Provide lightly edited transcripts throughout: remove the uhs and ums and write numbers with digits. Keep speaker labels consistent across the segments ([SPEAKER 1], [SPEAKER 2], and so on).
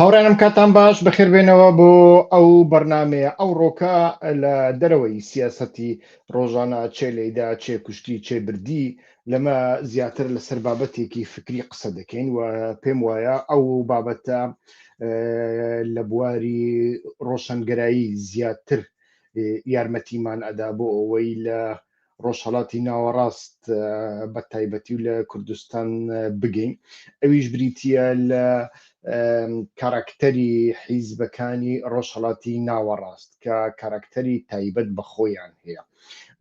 [SPEAKER 1] هاوڕێنم کاتان باش بەخێربێنەوە بۆ ئەو بەرنمەیە ئەوڕۆکە لە دەرەوەی سیاسەتی ڕۆژانە چێ لێیدا چێ کوشتی چێ بردی لەمە زیاتر لەسەر بابەتێکی فکری قسە دەکەین و پێم وایە ئەو بابەتە لە بواری ڕۆشنگەرایی زیاتر یارمەتیمان ئەدا بۆ ئەوەی لە ڕۆژهەڵاتی ناوەڕاست بە تایبەتی و لە کوردستان بگەین. ئەویش بریتە لە کاراکتەری حیزبەکانی ڕۆژهەڵاتی ناوەڕاست کە کاراکتەری تایبەت بە خۆیان هەیە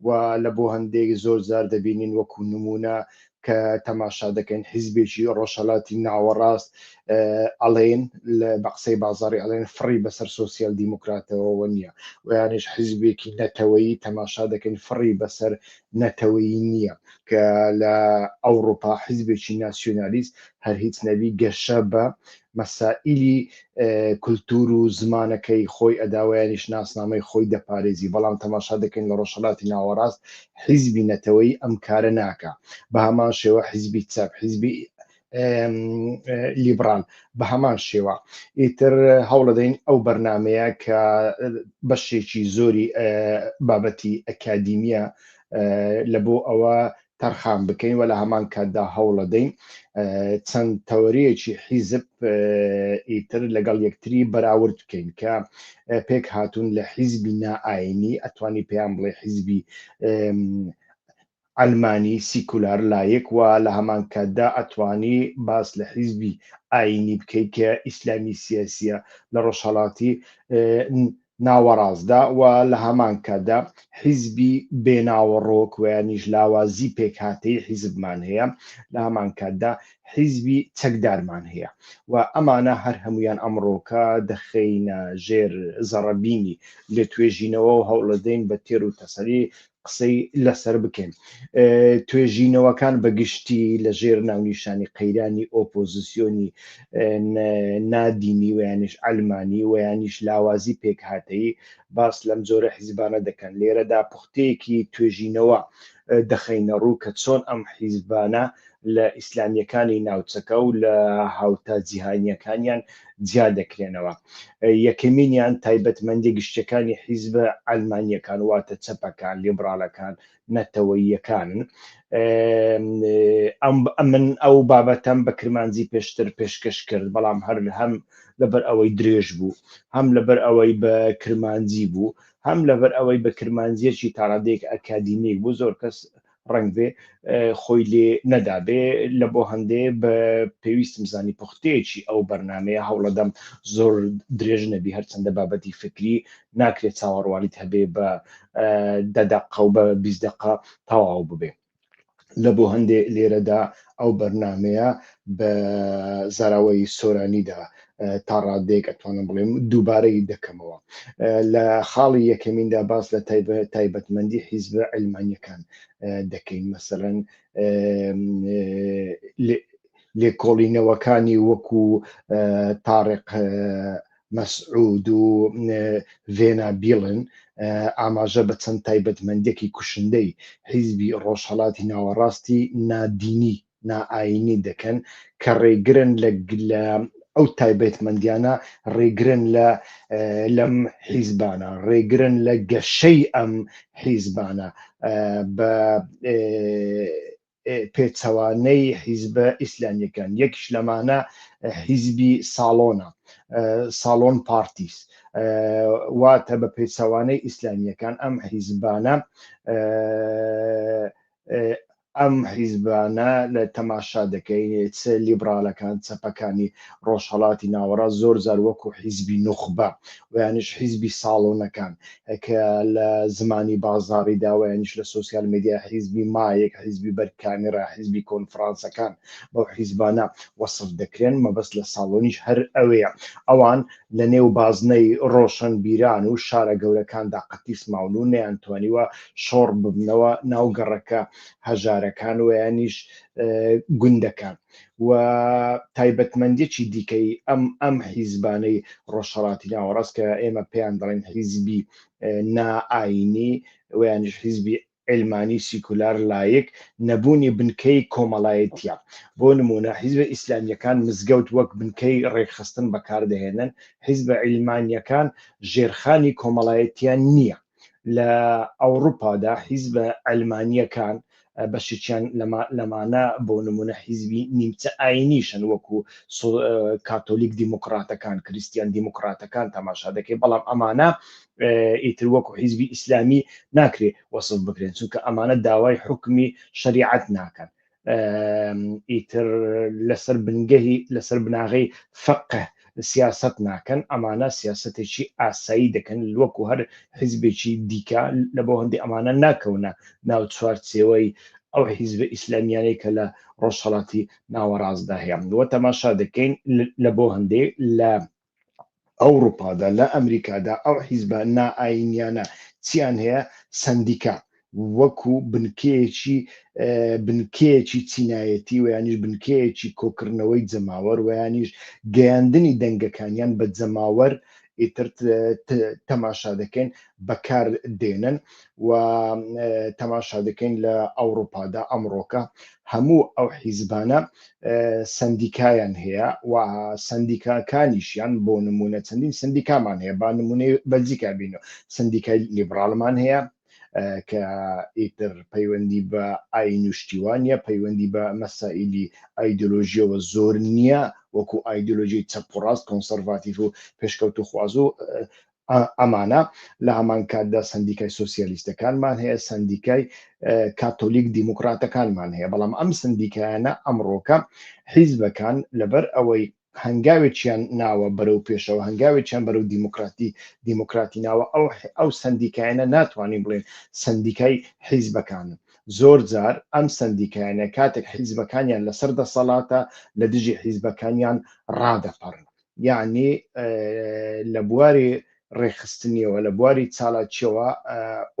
[SPEAKER 1] و لە بۆ هەندێک زۆر زار دەبینین وەکو نمونە کە تەماشا دەکەن حیزبێکی ڕۆژهەڵاتی ناوەڕاست ئەڵێن بە قسەی بازاڕی ئەڵێن فڕی بەسەر سۆسیال دیموکراتەوە نییە و یانش حیزبێکی نەتەوەیی تەماشا دەکەن فڕی بەسەر نەتەوەیی نییە کە لە ئەوروپا حیزبێکی ناسیۆنالیست هەر هیچ نەبی گەشە بە مەسائیلی کولتور و زمانەکەی خۆی ئەداوایانیش ناسنامەی خۆی دەپارێزی، بەڵام تەماشا دەکەین لە ڕۆژهەڵاتی ناوەڕاست حیزبی نەتەوەی ئەم کارە ناکە. بە هەمان شێوە حیزبی چەپ، حیزبی لیبرال بە هەمان شێوە. ئیتر هەوڵەدەین ئەو بەرنمەیە کە بەشێکی زۆری بابەتی ئەکادیمیە لە بۆ ئەوە تەرخان بکەین و لە هەمان کاتدا هەوڵەدەین چەند تەوەریەکی حیزب ئیتر لەگەڵ یەکتری بەراورد بکەین کە پێک هاتوون لە حیزبی نائینی ئەتوانی پێیان بڵێ حیزبی ئەلمانی سیکولار لایەک و لە هەمان کاتدا ئەتوانی باس لە حیزبی ئاینی بکەیت کە ئیسلامی سیاسیە لە ڕۆژهەڵاتی ناوەڕاستدا و لە هەمان کاتدا حیزبی بێناوەڕۆک ویانیش لاوازی پێکهاتەی حیزبمان هەیە، لە هەمان کاتدا حیزبی چەکدارمان هەیە و ئەمانە هەر هەمویان ئەمڕۆکە دەخەینە ژێر زەڕەبینی لە توێژینەوە و هەوڵەدەین بە تێر و تەسەلی قسەی لەسەر بکەین. توێژینەوەکان بەگشتی لە ژێر ناونیشانی قەیرانی ئۆپۆزیسیۆنی نادینی ویانیش ئەلمانی ویانیش لاوازی پێکهاتەیی باس لەم جۆرە حیزبانە دەکەن. لێرەدا پوختەیەکی توێژینەوە دەخەینە ڕوو کە چۆن ئەم حیزبانە لە ئیسلامیەکانی ناوچەکە و لە هاوتا جیهانیەکانیان جیا دەکرێنەوە. یەکەمینیان تایبەتمەندی گشتەکانی حیزبە ئەلمانیەکان واتە چەپەکان، لیبراڵەکان، نەتەوەییەکانن. من ئەو بابەتەم بە کرمانجی پێشتر پێشکەش کرد، بەڵام هەر هەم لەبەر ئەوەی درێژ بوو، هەم لەبەر ئەوەی بە کرمانجی بوو، هەم لەبەر ئەوەی بە کرمانجیەکی تاڕادەیەک ئەکادیمیک بوو، زۆر کەس ڕنگ بێ خۆی لێ نەدابێ. لە بۆ هەندێ بە پێویستم زانی پوختەیەکی ئەو بەرنمەیە هەوڵەدەم زۆر درێژ نەبی، هەرچەندە بابەتی فکری ناکرێت چاوەڕوالیت هەبێ بە 10 دقە و بە 20 دقە تەواو ببێ. لە بۆ هەندێ لێرەدا ئەو بەرنمەیە بە زاراوەی سۆرانیدا تا ڕادێک ئەتوانم بڵێم دووبارەی دەکەمەوە. لە خاڵی یەکەمیندا باس لە تایبەتمەندی حیزبە ئەلمانیەکان دەکەین، مەسەڵەن لێکۆڵینەوەکانی وەکو تاڕق مەسعود و ڤێنا بیڵن ئاماژە بە چەند تایبەتمەندێکی کوشندەی حیزبی ڕۆژهەڵاتی ناوەڕاستی نادینی نائینی دەکەن کە ڕێگرن لە ئەو تایبەتمەندیانە، ڕێگرن لەم حیزبانە، ڕێگرن لە گەشەی ئەم حیزبانە بە پێچەوانەی حیزبە ئیسلامیەکان. یەکیش لەمانە حیزبی ساڵۆنە، ساڵۆن پارتیس، واتە بە پێچەوانەی ئیسلامیەکان ئەم حیزبانە لە تەماشا دەکەین چ لیبراڵەکان چەپەکانی ڕۆژهەڵاتی ناوەڕاست زۆر جار وەکو حیزبی نوخبە ویانش حیزبی ساڵۆنەکان کە لە زمانی بازاڕی داوایانیش لە سۆسیال میدیا حیزبی مایەک، حیزبی بەرکامێرا، حیزبی کۆنفرانسەکان بەو حیزبانە وەسف دەکرێن. مەبەست لە ساڵۆنیش هەر ئەوەیە، ئەوان لە نێو بازنەی ڕۆشن بیران و شارە گەورەکاندا قەتیس ماون و نەیانتوانیوە شۆڕ ببنەوە ناو گەڕەکە هەژارەکان ویانیش گوندەکان. و تایبەتمەندێکی دیکەی ئەم حیزبانەی ڕۆژهەڵاتی ناوەڕاست کە ئێمە پێیان دەڵێن حیزبی نائینی ویانش حیزبی علمانی سیکولار لایەک نەبوونی بنکەی کۆمەڵایەتیە. بۆ نمونە حیزبە ئیسلامیەکان مزگەوت وەک بنکەی ڕێکخستن بەکاردەهێنن، حیزبە عیلمانیەکان ژێرخانی کۆمەڵایەتیان نییە. لە ئەوروپادا حیزبە ئەلمانیەکان بەشیان لەمانە بۆ نمونە حیزبی نیمچە ئاینیشن وەکو کاتۆلیک دیموکراتەکان، کریستیان دیموکراتەکان تەماشا دەکەی، بەڵام ئەمانە ئیتر وەکو حیزبی ئیسلامی ناکرێ وەسف بکرێن، چونکە ئەمانە داوای حکمی شریعەت ناکەن، ئیتر لەسەر بنگەهی لەسەر بناغی فقه سیاست ناکەن، ئەمانە سیاستێکی ئاسایی دەکەن وەکو هەر حیزبێکی دیکە. لە بۆ هەندێک ئەمانە ناکەونە ناو چوارچێوەی ئەو حیزبە ئیسلامیانەی کە لە ڕۆژهەڵاتی ناوەڕاستدا هەیە. وە تەماشا دەکەین لە بۆ هەندێک لە ئەوروپادا لە ئەمریکادا ئەو حیزبە نائینیانە چیان هەیە؟ سندیکا، وەکو بنکەیەکی چینایەتی و یانیش بنکەیەکی کۆکردنەوەی جەماوەر و یانیش گەیاندنی دەنگەکانیان بە جەماوەر ئیتر تەماشا دەکەین بەکار دێنن. و تەماشا دەکەین لە ئەوروپادا ئەمڕۆکە هەموو ئەو حیزبانە سندیکایان هەیە و سندیکاکانیشیان بۆ نمونە چەندین سندیکامان هەیە. با نمونەی بەلجیکا بینەوە، سندیکای لیبراڵمان هەیە کە ئیتر پەیوەندی بە ئاین و شتیوانیە، پەیوەندی بە مەسائیلی ئایدۆلۆژیەوە زۆر نییە، وەکو ئایدۆلۆژی چەپ و ڕاست، کۆنسەرڤاتیڤ و پێشکەوت و خواز و ئەمانە. لە هەمان کاتدا سندیکای سۆسیالیستەکانمان هەیە، سندیکای کاتۆلیک دیموکراتەکانمان هەیە. بەڵام ئەم سندیکایانە ئەمڕۆکە حیزبەکان لەبەر ئەوەی هەنگاوێکیان ناوە بەرەو پێشەوە، هەنگاوێکیان بەرەو دیموکراتی ناوە، ئەو سندیکایانە ناتوانین بڵێن سندیکای حیزبەکانن. زۆر جار ئەم سندیکایانە کاتێک حیزبەکانیان لەسەر دەسەڵاتە لە دژی حیزبەکانیان ڕادەپەڕن، یعنی لە بواری ڕێخستنیەوە، لە بواری چالاکیەوە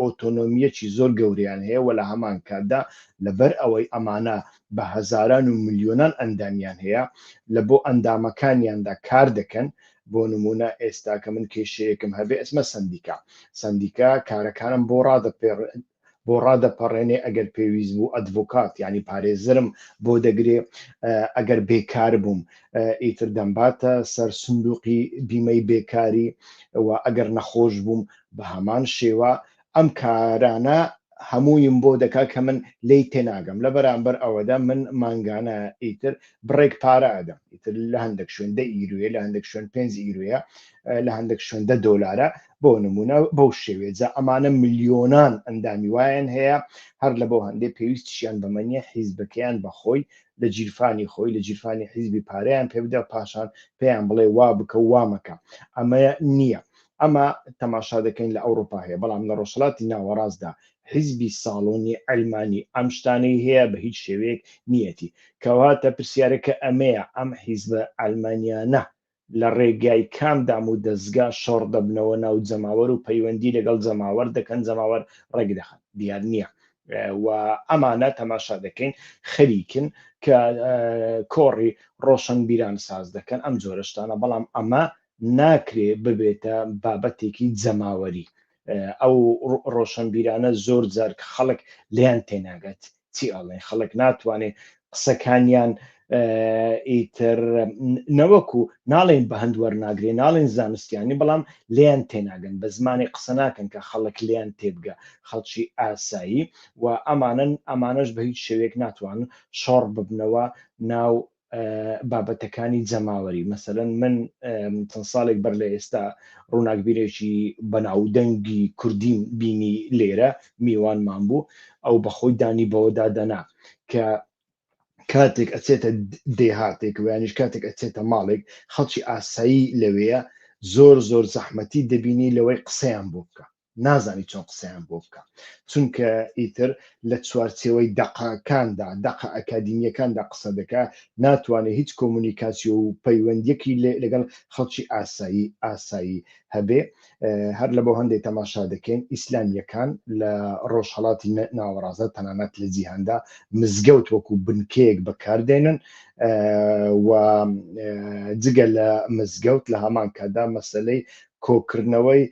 [SPEAKER 1] ئۆتۆنۆمیەکی زۆر گەوریان هەیە و لە هەمان کاتدا لەبەر ئەوەی ئەمانە بە هەزاران و ملیۆنان ئەندامیان هەیە لە بۆ ئەندامەکانیاندا کار دەکەن. بۆ نمونە ئێستا کە من کێشەیەکم هەبێ ئەسمە سندیکا کارەکانم بۆ ڕادەپەڕێنێ ئەگەر پێویست بوو ئەدڤۆکات یعنی پارێزرم بۆ دەگرێ، ئەگەر بێکار بووم ئیتر دەمباتە سەر سندوقی بیمەی بێکاری، و ئەگەر نەخۆش بووم بە هەمان شێوە ئەم کارانە هەموویم بۆ دەکا کە من لی تێناگەم. لە بەرامبەر ئەوەدا من مانگانە ئیتر بڕێک پارە ئەدەم، ئیتر لە هەندێک شوێن 10 ئیرویە، لە هەندێک شوێن 5 ئیرویە، لە هەندێک شوێن $10 بۆ نمونە. بەو شێوێجا ئەمانە ملیۆنان ئەندامی وایان هەیە، هەر لە بۆ هەندێک پێویستیان بەمەنیە حیزبەکەیان بەخۆی لە جیرفانی خۆی لە جیرفانی حیزبی پارەیان پێ بدە، پاشان پێیان بڵێ وا بکە و وامەکە. ئەمە نییە. ئەمە تەماشا دەکەین لە ئەوروپا هەیە، بەڵام لە ڕۆژهەڵاتی ناوەڕاستدا حیزبی ساڵۆنی ئەلمانی ئەم شتانەی هەیە بە هیچ شێوەیەک نیەتی. کەواتە پرسیارەکە ئەمەیە، ئەم حیزبە ئەلمانیانە لە ڕێگای کامدام و دەستگا شۆڕ دەبنەوە ناو جەماوەر و پەیوەندی لەگەڵ جەماوەر دەکەن، جەماوەر ڕێک دەخەن، دیار نییە. و ئەمانە تەماشا دەکەین خەریکن کە کۆڕی ڕۆشنبیران ساز دەکەن ئەم جۆرە شتانە، بەڵام ئەمە ناکرێ ببێتە بابەتێکی جەماوەری. ئەو ڕۆشنبیرانە زۆر جار کە خەڵک لیان تێناگات چی ئەڵێن، خەڵک ناتوانێت قسەکانیان ئیتر نەوەکو ناڵێن بە هەند وەرناگرێ، ناڵێن زانستیانی، بەڵام لیان تێناگەن، بە زمانی قسە ناکەن کە خەڵک لیان تێبگە، خەڵکی ئاسایی. و ئەمانەش بە هیچ شێوەیەک ناتوانن شۆڕ ببنەوە ناو بابەتەکانی جەماوەری. مەسەلەن من چەند ساڵێک بەر لە ئێستا ڕووناکبیرێکی بەناودەنگی کوردیم بینی لێرە میوانمان بوو، ئەو بەخۆی دانی بەوە دادەنا کە کاتێک ئەچێتە دێهاتێک و یانیش کاتێک ئەچێتە ماڵێک خەڵکی ئاسایی لەوەیە زۆر زۆر زەحمەتی دەبینی لەوەی قسەیان بۆ بکە، نازانی چۆن قسەیان بۆ بکە، چونکە ئیتر لە چوارچێوەی دەقەکاندا دەقە ئەکادیمیەکاندا قسە دەکا، ناتوانێت هیچ کۆمونیکاسیۆ و پەیوەندیەکی لەگەڵ خەڵکی ئاسایی هەبێ. هەر لە بۆ هەندێک تەماشا دەکەین ئیسلامیەکان لە ڕۆژهەڵاتی ناوەڕاستە تەنانەت لە جیهاندا مزگەوت وەکو بنکەیەک بەکاردێنن، و جگە لە مزگەوت لە هەمان کاتدا مەسەلەی کۆکردنەوەی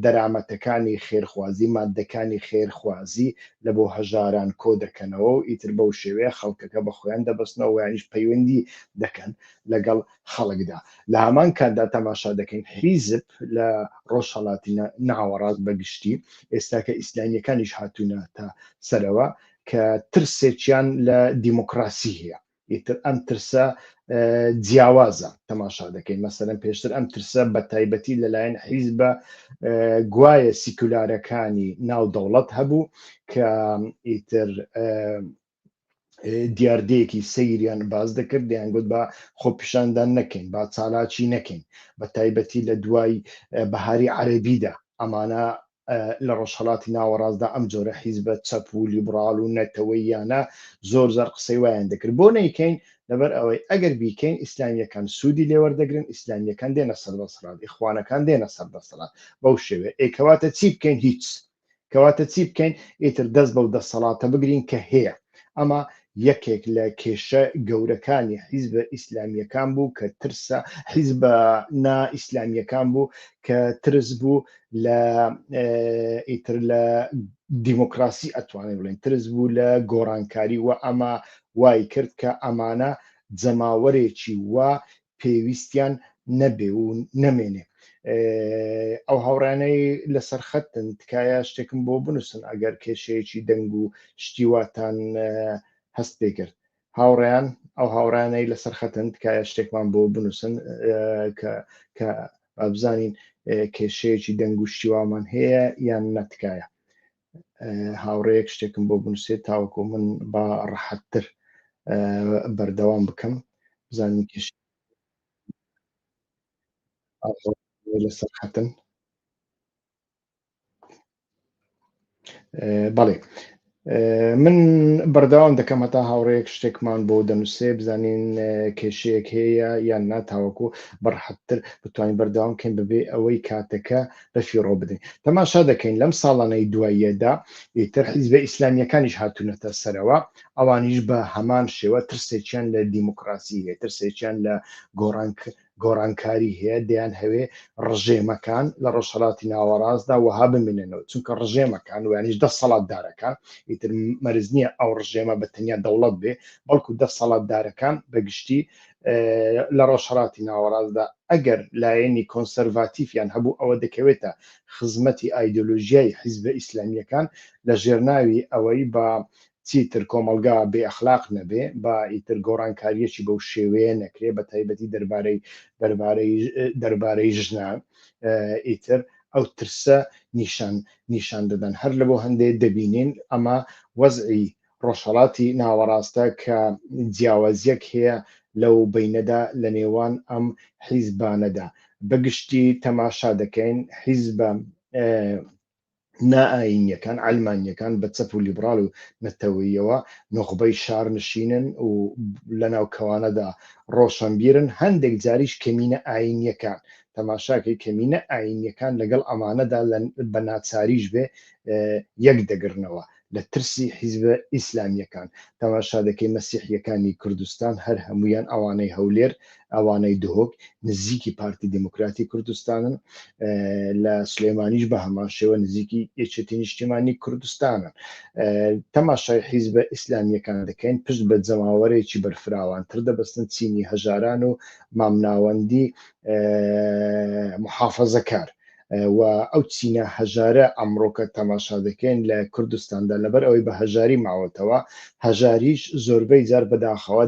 [SPEAKER 1] دەرامەتەکانی خێرخوازی مادەکانی خێرخوازی لە بۆ هەژاران کۆ دەکەنەوە و ئیتر بەو شێوەیە خەڵکەکە بە خۆیان دەبستنەوە یانیش پەیوەندی دەکەن لەگەڵ خەڵکدا لە هەمان کاتدا تەماشا دەکەین حیزب لە ڕۆژهەڵاتی ناوەڕاست بەگشتی ئێستا کە ئیسلامیەکانیش هاتوونە تا سەرەوە کە ترسێکیان لە دیموکراسی هەیە ئیتر ئەم ترسە جیاوازە تەماشا دەکەین مەسەرەن پێشتر ئەم ترسە بە تایبەتی لەلایەن حیزبە گوایە سیکولارەکانی ناو دەوڵەت هەبوو کە ئیتر دیاردەیەکی سەیریان باز دەکرد دەیانگوت بە خۆپیشاندان نەکەین با چالاکی نەکەین بە تایبەتی لە دوای بەهاری عەرەبیدا ئەمانە لە ڕۆژهەڵاتی ناوەڕاستدا ئەم جۆرە حیزبە چەپ و لیبراڵ و نەتەوەی یانە زۆر زار قسەی وایان دەکرد بۆ نەیکەین لەبەر ئەوەی ئەگەر بیکەین ئیسلامیەکان سوودی لێوەردەگرن ئیسلامیەکان دێنە سەردەسەڵات ئیخوانەکان دێنە سەردەسەڵات بەو شێوێ کەواتە چی بکەین هیچ کەواتە چی بکەین ئیتر دەست بەو دەسەڵاتە بگرین کە هەیە ئەمە یەکێک لە کێشە گەورەکانی حیزبە ئیسلامیەکان بوو کە ترسە حیزبە نائیسلامیەکان بوو کە ترس بوو لە ئیتر لە دیموکراسی ئەتوانین بڵێن ترس بوو لە گۆڕانکاری و ئەمە وای کرد کە ئەمانە جەماوەرێکی وا پێویستیان نەبێ و نەمێنێ ئەو هاوڕانەی لەسەر خەتن تکایە شتێکم بۆ بنووسن ئەگەر کێشەیەکی دەنگ و شتیواتان هەست پێ کرد هاوڕێیان ئەو هاوڕانەی لەسەر خەتن تکایە شتێکمان بۆ بنووسن کە بزانین کێشەیەکی دەنگ و شتیوامان هەیە یان نەتکایە هاوڕەیەک شتێکم بۆ بنووسێت تاوەکو من با ڕەحەتتر بەردەوام بکەم بزانین کێش لەسەر خەتن بەڵێ من بەردەوام دەکەم هەتا هاوڕەیەک شتێکمان بۆ دەنووسێ بزانین کێشەیەک هەیە یان ناتاوەکو بەڕحەتتر بتوانین بەردەوام بکەین ببێ ئەوەی کاتەکە بەفیڕۆ بدەین تەماشا دەکەین لەم ساڵانەی دواییەدا ئیتر حیزبە ئیسلامیەکانیش هاتوونەتە سەرەوە ئەوانیش بە هەمان شێوە ترسێکیان لە دیموکراسی هەیە ترسێکیان لە گۆڕانکاری هەیە دەیان هەوێ ڕژێمەکان لە ڕۆژهەڵاتی ناوەڕاستدا وەها بمێنێنەوە چونکە ڕژێمەکان ویانیش دەسەڵاتدارەکان ئیتر مەرز نییە ئەو ڕژێمە بە تەنیا دەوڵەت بێ بەڵکو دەسەڵاتدارەکان بەگشتی لە ڕۆژهەڵاتی ناوەڕاستدا ئەگەر لایەنی کۆنسەرواتیفیان هەبوو ئەوە دەکەوێتە خزمەتی ئایدۆلۆژیای حیزبە ئیسلامیەکان لە ژێرناوی ئەوەی بە چیتر کۆمەلگا بێ ئەخلاق نەبێ بە ئیتر گۆڕانکاریەکی بەو شێوەیە نەکرێ بە تایبەتی دەربارەی ژنان ئیتر ئەو ترسە نیشان دەدەن هەر لە بۆ هەندێک دەبینین ئەمە وەزعی ڕۆژهەڵاتی ناوەڕاستە کە جیاوازیەک هەیە لەو بینەدا لە نێوان ئەم حیزبانەدا بەگشتی تەماشا دەکەین حیزبە نائینیەکان ئەلمانیەکان بە چەپ و لیبراڵ و نەتەوەیەوە نۆخبەی شارنشینن و لە ناوکەوانەدا ڕۆشنبیرن هەندێک جاریش کەمینە ئاینیەکان تەماشاکەی کەمینە ئاینیەکان لەگەڵ ئەمانەدا بە ناچاریش بێ یەک دەگرنەوە لە ترسی حیزبە ئیسلامیەکان تەماشا دەکەی مەسیحیەکانی کوردستان هەر هەمویان ئەوانەی هەولێر ئەوانەی دهۆک نزیکی پارتی دموکراتی کوردستانن لە سلێمانیش بە هەمان شێوە نزیکی یەکێتی نیشتیمانی کوردستانن تەماشای حیزبە ئیسلامیەکان دەکەین پشت بە جەماوەرێکی بەرفراوانتر دەبەستن چینی هەژاران و مامناوەندی محافەزەکار و ئەو چینە هەژارە ئەمڕۆکە تەماشا دەکەین لە کوردستاندا لەبەر ئەوەی بە هەژاری ماوەتەوە هەژاریش زۆربەی جار بەداخەوە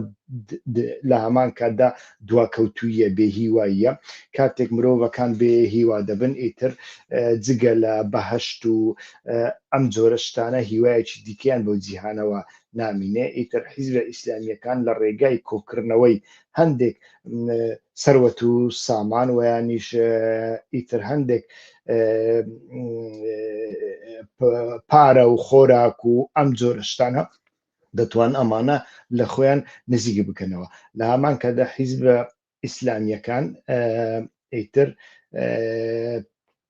[SPEAKER 1] لە هەمان کاتدا دواکەوتویە بێهیواییە کاتێک مرۆڤەکان بێهیوا دەبن ئیتر جگە لە بەهەشت و ئەم جۆرە شتانە هیوایەکی دیکەیان بۆ جیهانەوە نامینێ ئیتر حیزبە ئیسلامیەکان لە ڕێگای کۆکردنەوەی هەندێک سەروەت و سامان ویانیش ئیتر هەندێک پارە و خۆراک و ئەم جۆرە شتانە دەتوان ئەمانە لە خۆیان نزیکی بکەنەوە لە هەمان کاتدا حیزبە ئیسلامیەکان ئیتر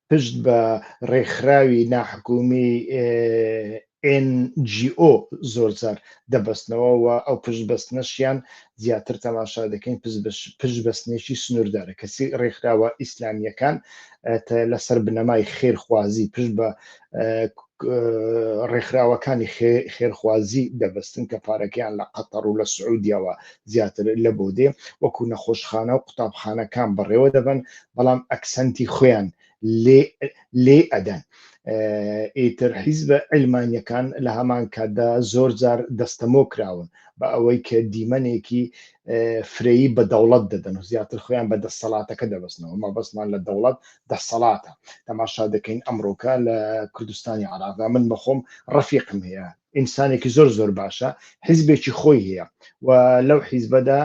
[SPEAKER 1] پشت بە ڕێکخراوی ناحکومی NGO زۆرجار دەبەستنەوە و ئەو پشتبەستنەشیان زیاتر تەماشا دەکەین پشتبەستنێکی سنووردارە کەسی ڕێکخراوە ئیسلامیەکان لەسەر بنەمای خێرخوازی پشت بە ڕێکخراوەکانی خێرخوازی دەبەستن کە پارەکەیان لە قەتەر و لە سعودیەوە زیاتر لە بۆ دێ وەکو نەخۆشخانە و قوتابخانەکان بەڕێوە دەبن بەڵام ئەکسەنتی خۆیان لێ ئەدەن. ئیتر حیزبە ئەلمانیەکان لە هەمان کاتدا زۆر جار دەستەمۆ کراون بە ئەوەی کە دیمەنێکی فرەیی بە دەوڵەت دەدەن و زیاتر خۆیان بە دەسەڵاتەکە دەبستنەوە مەبەستمان لە دەوڵەت دەسەڵاتە تەماشا دەکەین ئەمڕۆکە لە کوردستانی عراقا من بەخۆم ڕەفیقم هەیە ئینسانێکی زۆر باشە حیزبێکی خۆی هەیە و لەو حیزبەدا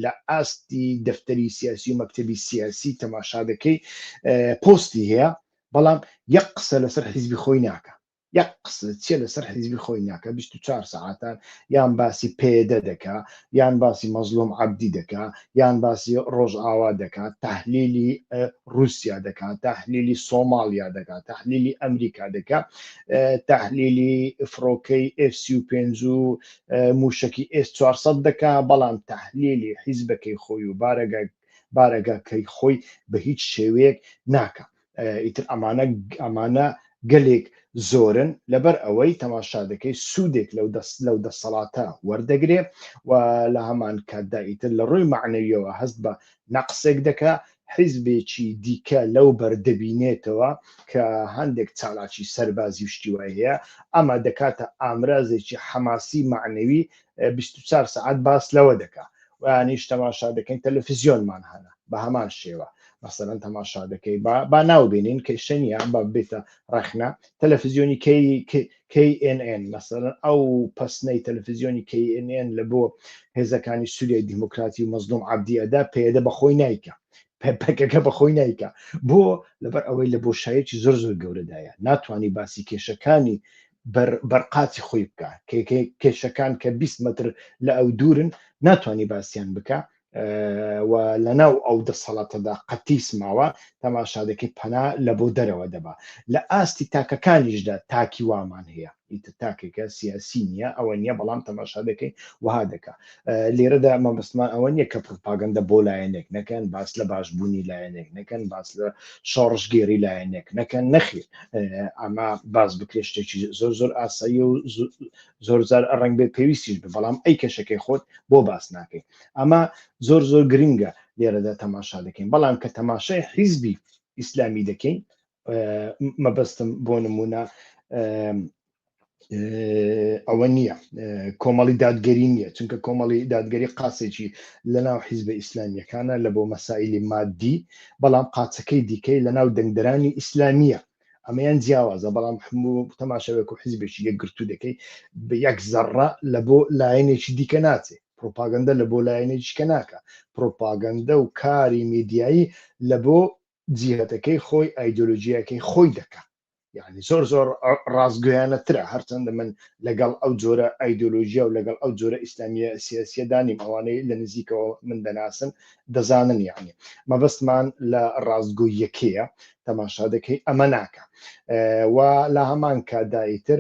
[SPEAKER 1] لە ئاستی دەفتەری سیاسی و مەکتەبی سیاسی تەماشا دەکەی پۆستی هەیە بەڵام یەک قسە لەسەر حیزبی خۆی ناکە یەک قسە چێ لەسەر حیزبی خۆی ناکە 24 ساعتان یان باسی پێدە دەکا یان باسی مەزلوم عەبدی دەکا یان باسی ڕۆژئاوا دەکات تەحلیلی رووسیا دەکات تەحلیلی سۆمالیا دەکات تەحلیلی ئەمریکا دەکات تەحلیلی فڕۆکەی F-35 و موشکی S-400 دەکا بەڵام تەحلیلی حیزبەکەی خۆی و بارەگاکەی خۆی بە هیچ شێوەیەک ناکە ئیتر ئەمانە گەلێک زۆرن لەبەر ئەوەی تەماشا دەکەی سوودێک لەو دەسەڵاتە وەردەگرێ و لە هەمان کاتدا ئیتر لە ڕووی معنەویەوە هەست بە نەقسێک دەکا حیزبێکی دیکە لەو بەردەبینێتەوە کە هەندێک چالاکی سەربازی شتیوای هەیە ئەمە دەکاتە ئامرازێکی حەماسی معنەوی 24 ساعت باس لەوە دەکا وانیش تەماشا دەکەین تەلەڤیزیۆنمان هەنا بە هەمان شێوە مثلا تەماشا دەکەی با ناوبینین کەشتنیە بە بێتە ڕەخنا تەلەڤیزیۆنی KNN مثلا ئەو پەسنەی تەلەڤیزیۆنی KNN لە بۆ هێزەکانی سووریای دیموکراتی و مەزلوم عەبدی ئەدا پێدە بەخۆی نایکە پەکەکە بەخۆی نایکە بۆ لەبەر ئەوەی لە بۆشایەکی زۆر گەورەدایە ناتوانانی باسی کێشەکانی بەرقاتی خۆی بکە کێشەکان کە 20 متر لە ئەو دوورن ناتوانانی باسییان بکە و لەناو ئەو دەسەڵاتەدا قەتیس ماوە تەماشا دەکەی پەنا لە بۆ دەرەوە دەبا لە ئاستی تاکەکانیشدا تاکی وامان هەیە ئیتر تاکێکە سیاسی نییە ئەوە نییە بەڵام تەماشا دەکەی وها دەکا لێرەدا مەبەستمان ئەوە نییە کە پروپاگەندە بۆ لایەنێک نەکەن باس لە باشبوونی لایەنێک نەکەن باس لە شۆڕژگێری لایەنێک نەکەن نەخیر ئەمە باس بکرێ شتێکی زۆر ئاسایی و زۆر ڕنگ بێ پێویستیش بە بەڵام ئەی کەشەکەی خۆت بۆ باس ناکەی ئەمە زۆر گرنگە لێرەدا تەماشا دەکەین بەڵام کە تەماشای حیزبی ئیسلامی دەکەین مەبەستم بۆ نمونە ئەوە نییە کۆمەڵی دادگەری نییە چونکە کۆمەڵی دادگەری قاسێکی لەناو حیزبە ئیسلامیەکانە لە بۆ مەسائلی مادی بەڵام قاچەکەی دیکەی لەناو دەنگدەرانی ئیسلامیە ئەمەیان جیاوازە بەڵام هەموو تەماشاوێک و حیزبێکی یەکگرتو دەکەی بە یەک زەڕە لە بۆ لایەنێکی دیکە ناچێت پرۆپاگەندە لە بۆ لایەنێکیکە ناکە پرۆپاگەندە و کاری میدیایی لە بۆ جیهەتەکەی خۆی ئایدۆلۆژیەکەی خۆی دەکە یعنی زۆر ڕاستگویانەترە هەرچەندە من لەگەڵ ئەو جۆرە ئایدۆلۆژیا و لەگەڵ ئەو جۆرە ئیسلامیە سیاسیە دانیم ئەوانەی لە نزیکەوە من دەناسن دەزانن یعنی مەبەستمان لە ڕاستگۆیەکەیە تەماشا دەکەی ئەمە ناکە و لە هەمان کادایتر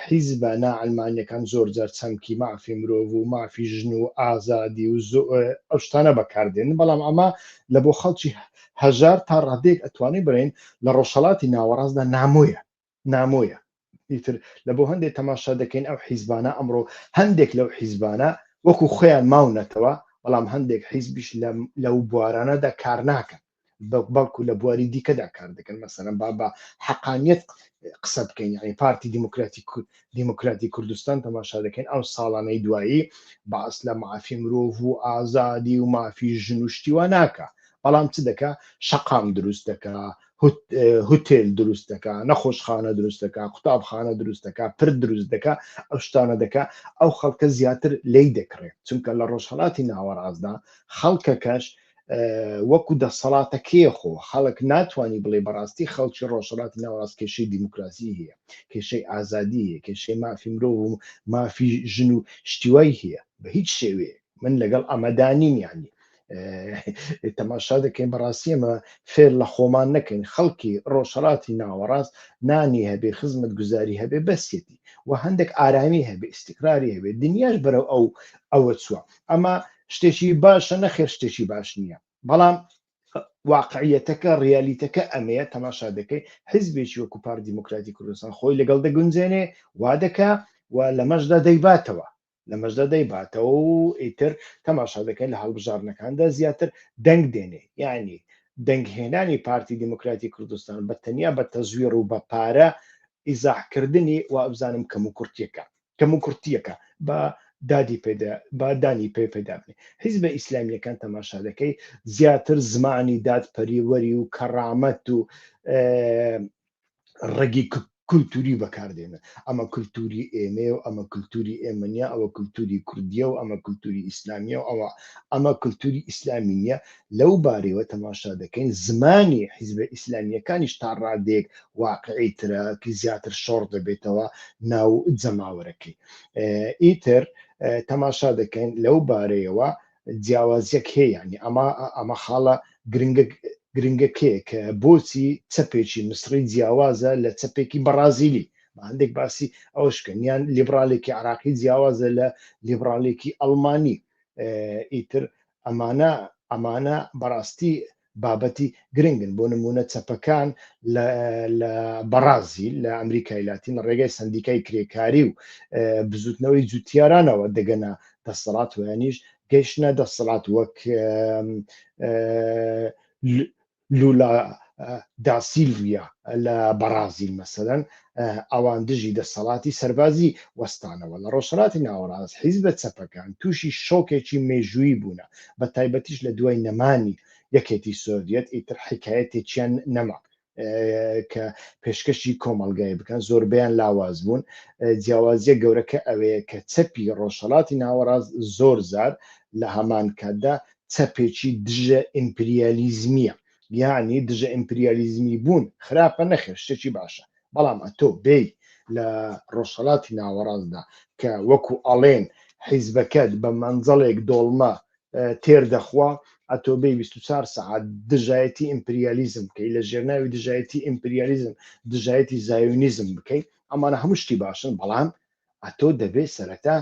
[SPEAKER 1] حیزبە نائەلمانیەکان زۆر جار چەمکی مافی مرۆڤ و مافی ژن و ئازادی و ئەو شتانە بەکاردێن بەڵام ئەمە لە بۆ خەڵکی هەژار تا ڕادێک ئەتوانێ بڕێن لە ڕۆژهەڵاتی ناوەڕاستدا نامۆیە ئیتر لە بۆ هەندێک تەماشا دەکەین ئەو حیزبانە ئەمڕۆ هەندێک لەو حیزبانە وەکو خۆیان ماونەتەوە بەڵام هەندێک حیزبیش لەو بوارانەدا کار ناکەن بەڵکو لە بواری دیکەدا کار دەکەن مەسەرەن بە حەقانیەت قسە بکەین یعنی پارتی دیموکراتی کوردستان تەماشا دەکەین ئەو ساڵانەی دوایی باس لە مافی مرۆڤ و ئازادی و مافی ژن و شتیوە ناکە بەڵام چ دەکا شەقام دروست دەکا هوتێل دروست دەکا نەخۆشخانە دروست دەکا قوتابخانە دروست دەکا پرد دروست دەکا ئەو شتانە دەکا ئەو خەڵکە زیاتر لی دەکڕێت چونکە لە ڕۆژهەڵاتی ناوەڕاستدا خەڵکەکەش وەکو دەسەڵاتەکەیە خۆ خەڵک ناتوانانی بڵێ بەڕاستی خەڵکی ڕۆژهەڵاتی ناوەڕاست کێشەی دیموکراسی هەیە کێشەی ئازادی هەیە کێشەی مافی مرۆڤ و مافی ژن و شتیوای هەیە بە هیچ شێوەیە من لەگەڵ ئەمەدانیم یانی تەماشا دەکەین بەڕاستی ئەمە فێر لە خۆمان نەکەین خەڵکی ڕۆژهەڵاتی ناوەڕاست نانی هەبێ خزمەت گوزاری هەبێ بەسێتی و هەندێک ئارامی هەبێ ئیسیقراری هەبێ دنیاش بەرەو ئەوە چووە ئەمە شتێکی باشە نەخێر شتێکی باش نییە بەڵام واقعیەتەکە ڕیالیتەکە ئەمەیە تەماشا دەکەی حیزبێکی وەکو پارتی دیموکراتی کوردستان خۆی لەگەڵ دەگونجێنێ وا دەکا و لە مەشدا دەیباتەوە و ئیتر تەماشا دەکەین لە هەڵبژارنەکاندا زیاتر دەنگ دێنێ یعنی دەنگهێنانی پارتی دیموکراتی کوردستان بە تەنیا بە تەزویر و بە پارە ئیزاحکردنی و ئەبزانم کەم و کورتیەکە بە دانی پێ پێدابنێ حیزبە ئیسلامیەکان تەماشا دەکەی زیاتر زمانی دادپەریوەری و کەڕامەت و ڕێگی کولتوری بەکاردێنە ئەمە کولتوری ئێمێ و ئەمە کولتوری ئێمەنیە ئەوە کولتوری کوردیە و ئەمە کولتوری ئیسلامیە و ئەمە کولتوری ئیسلامی نیە لەو بارەوە تەماشا دەکەین زمانی حیزبە ئیسلامیەکانیش تا ڕادێک واقعی ترە کە زیاتر شۆڕ دەبێتەوە ناو جەماوەرەکەی ئیتر تەماشا دەکەین لەو بارەیەوە جیاوازیەک هەیە ینی ئەمە خاڵە گرنگەکەیە کە بۆچی چەپێکی مسری جیاوازە لە چەپێکی بەرازیلی هەندێک باسی ئەوشکەنیان لیبرالێکی عراقی جیاوازە لە لیبرالێکی ئەڵمانی ئیتر ئەمانە بەڕاستی بابەتی گرنگن بۆ نمونە چەپەکان لە بەرازیل لە ئەمریکای لاتین ڕێگای سندیکای کرێکاری و بزوتنەوەی جوتیارانەوە دەگەنە دەسەڵات ویانیش گەیشتە دەسەڵات وەک لولا داسیلڤیا لە بەرازیل مەسەلەن ئەوان دژی دەسەڵاتی سەربازی وەستانەوە لە ڕۆژهەڵاتی ناوەڕاست حیزبە چەپەکان تووشی شۆکێکی مێژووی بوونە بە تایبەتیش لە دوای نەمانی یەکێتی سۆڤیەت ئیتر حکایەتێکیان نەما کە پێشکەشی کۆمەلگای بکەن زۆربیان لاواز بوون جیاوازیە گەورەکە ئەوەیە کە چەپی ڕۆژهەڵاتی ناوەڕاست زۆر زار لە هەمان کاتدا چەپێکی دژە ئیمپریالیزمیە یعنی دژە ئیمپریالیزمی بوون خراپە نەخێر شتێکی باشە بەڵام ئەتۆ بێ لە ڕۆژهەڵاتی ناوەڕاستدا کە وەکو ئەڵێن حیزبەکەت بە مەنزەڵێک دۆڵمە تێردەخوا ئەتۆ بێ 24 سەعات دژایەتی ئیمپریالیزم بکەیت لە ژێرناوی دژایەتی ئیمپریالیزم دژایەتی زایۆنیزم بکەیت ئەمانە هەموو شتی باشن بەڵام ئەتۆ دەبێت سەرەتا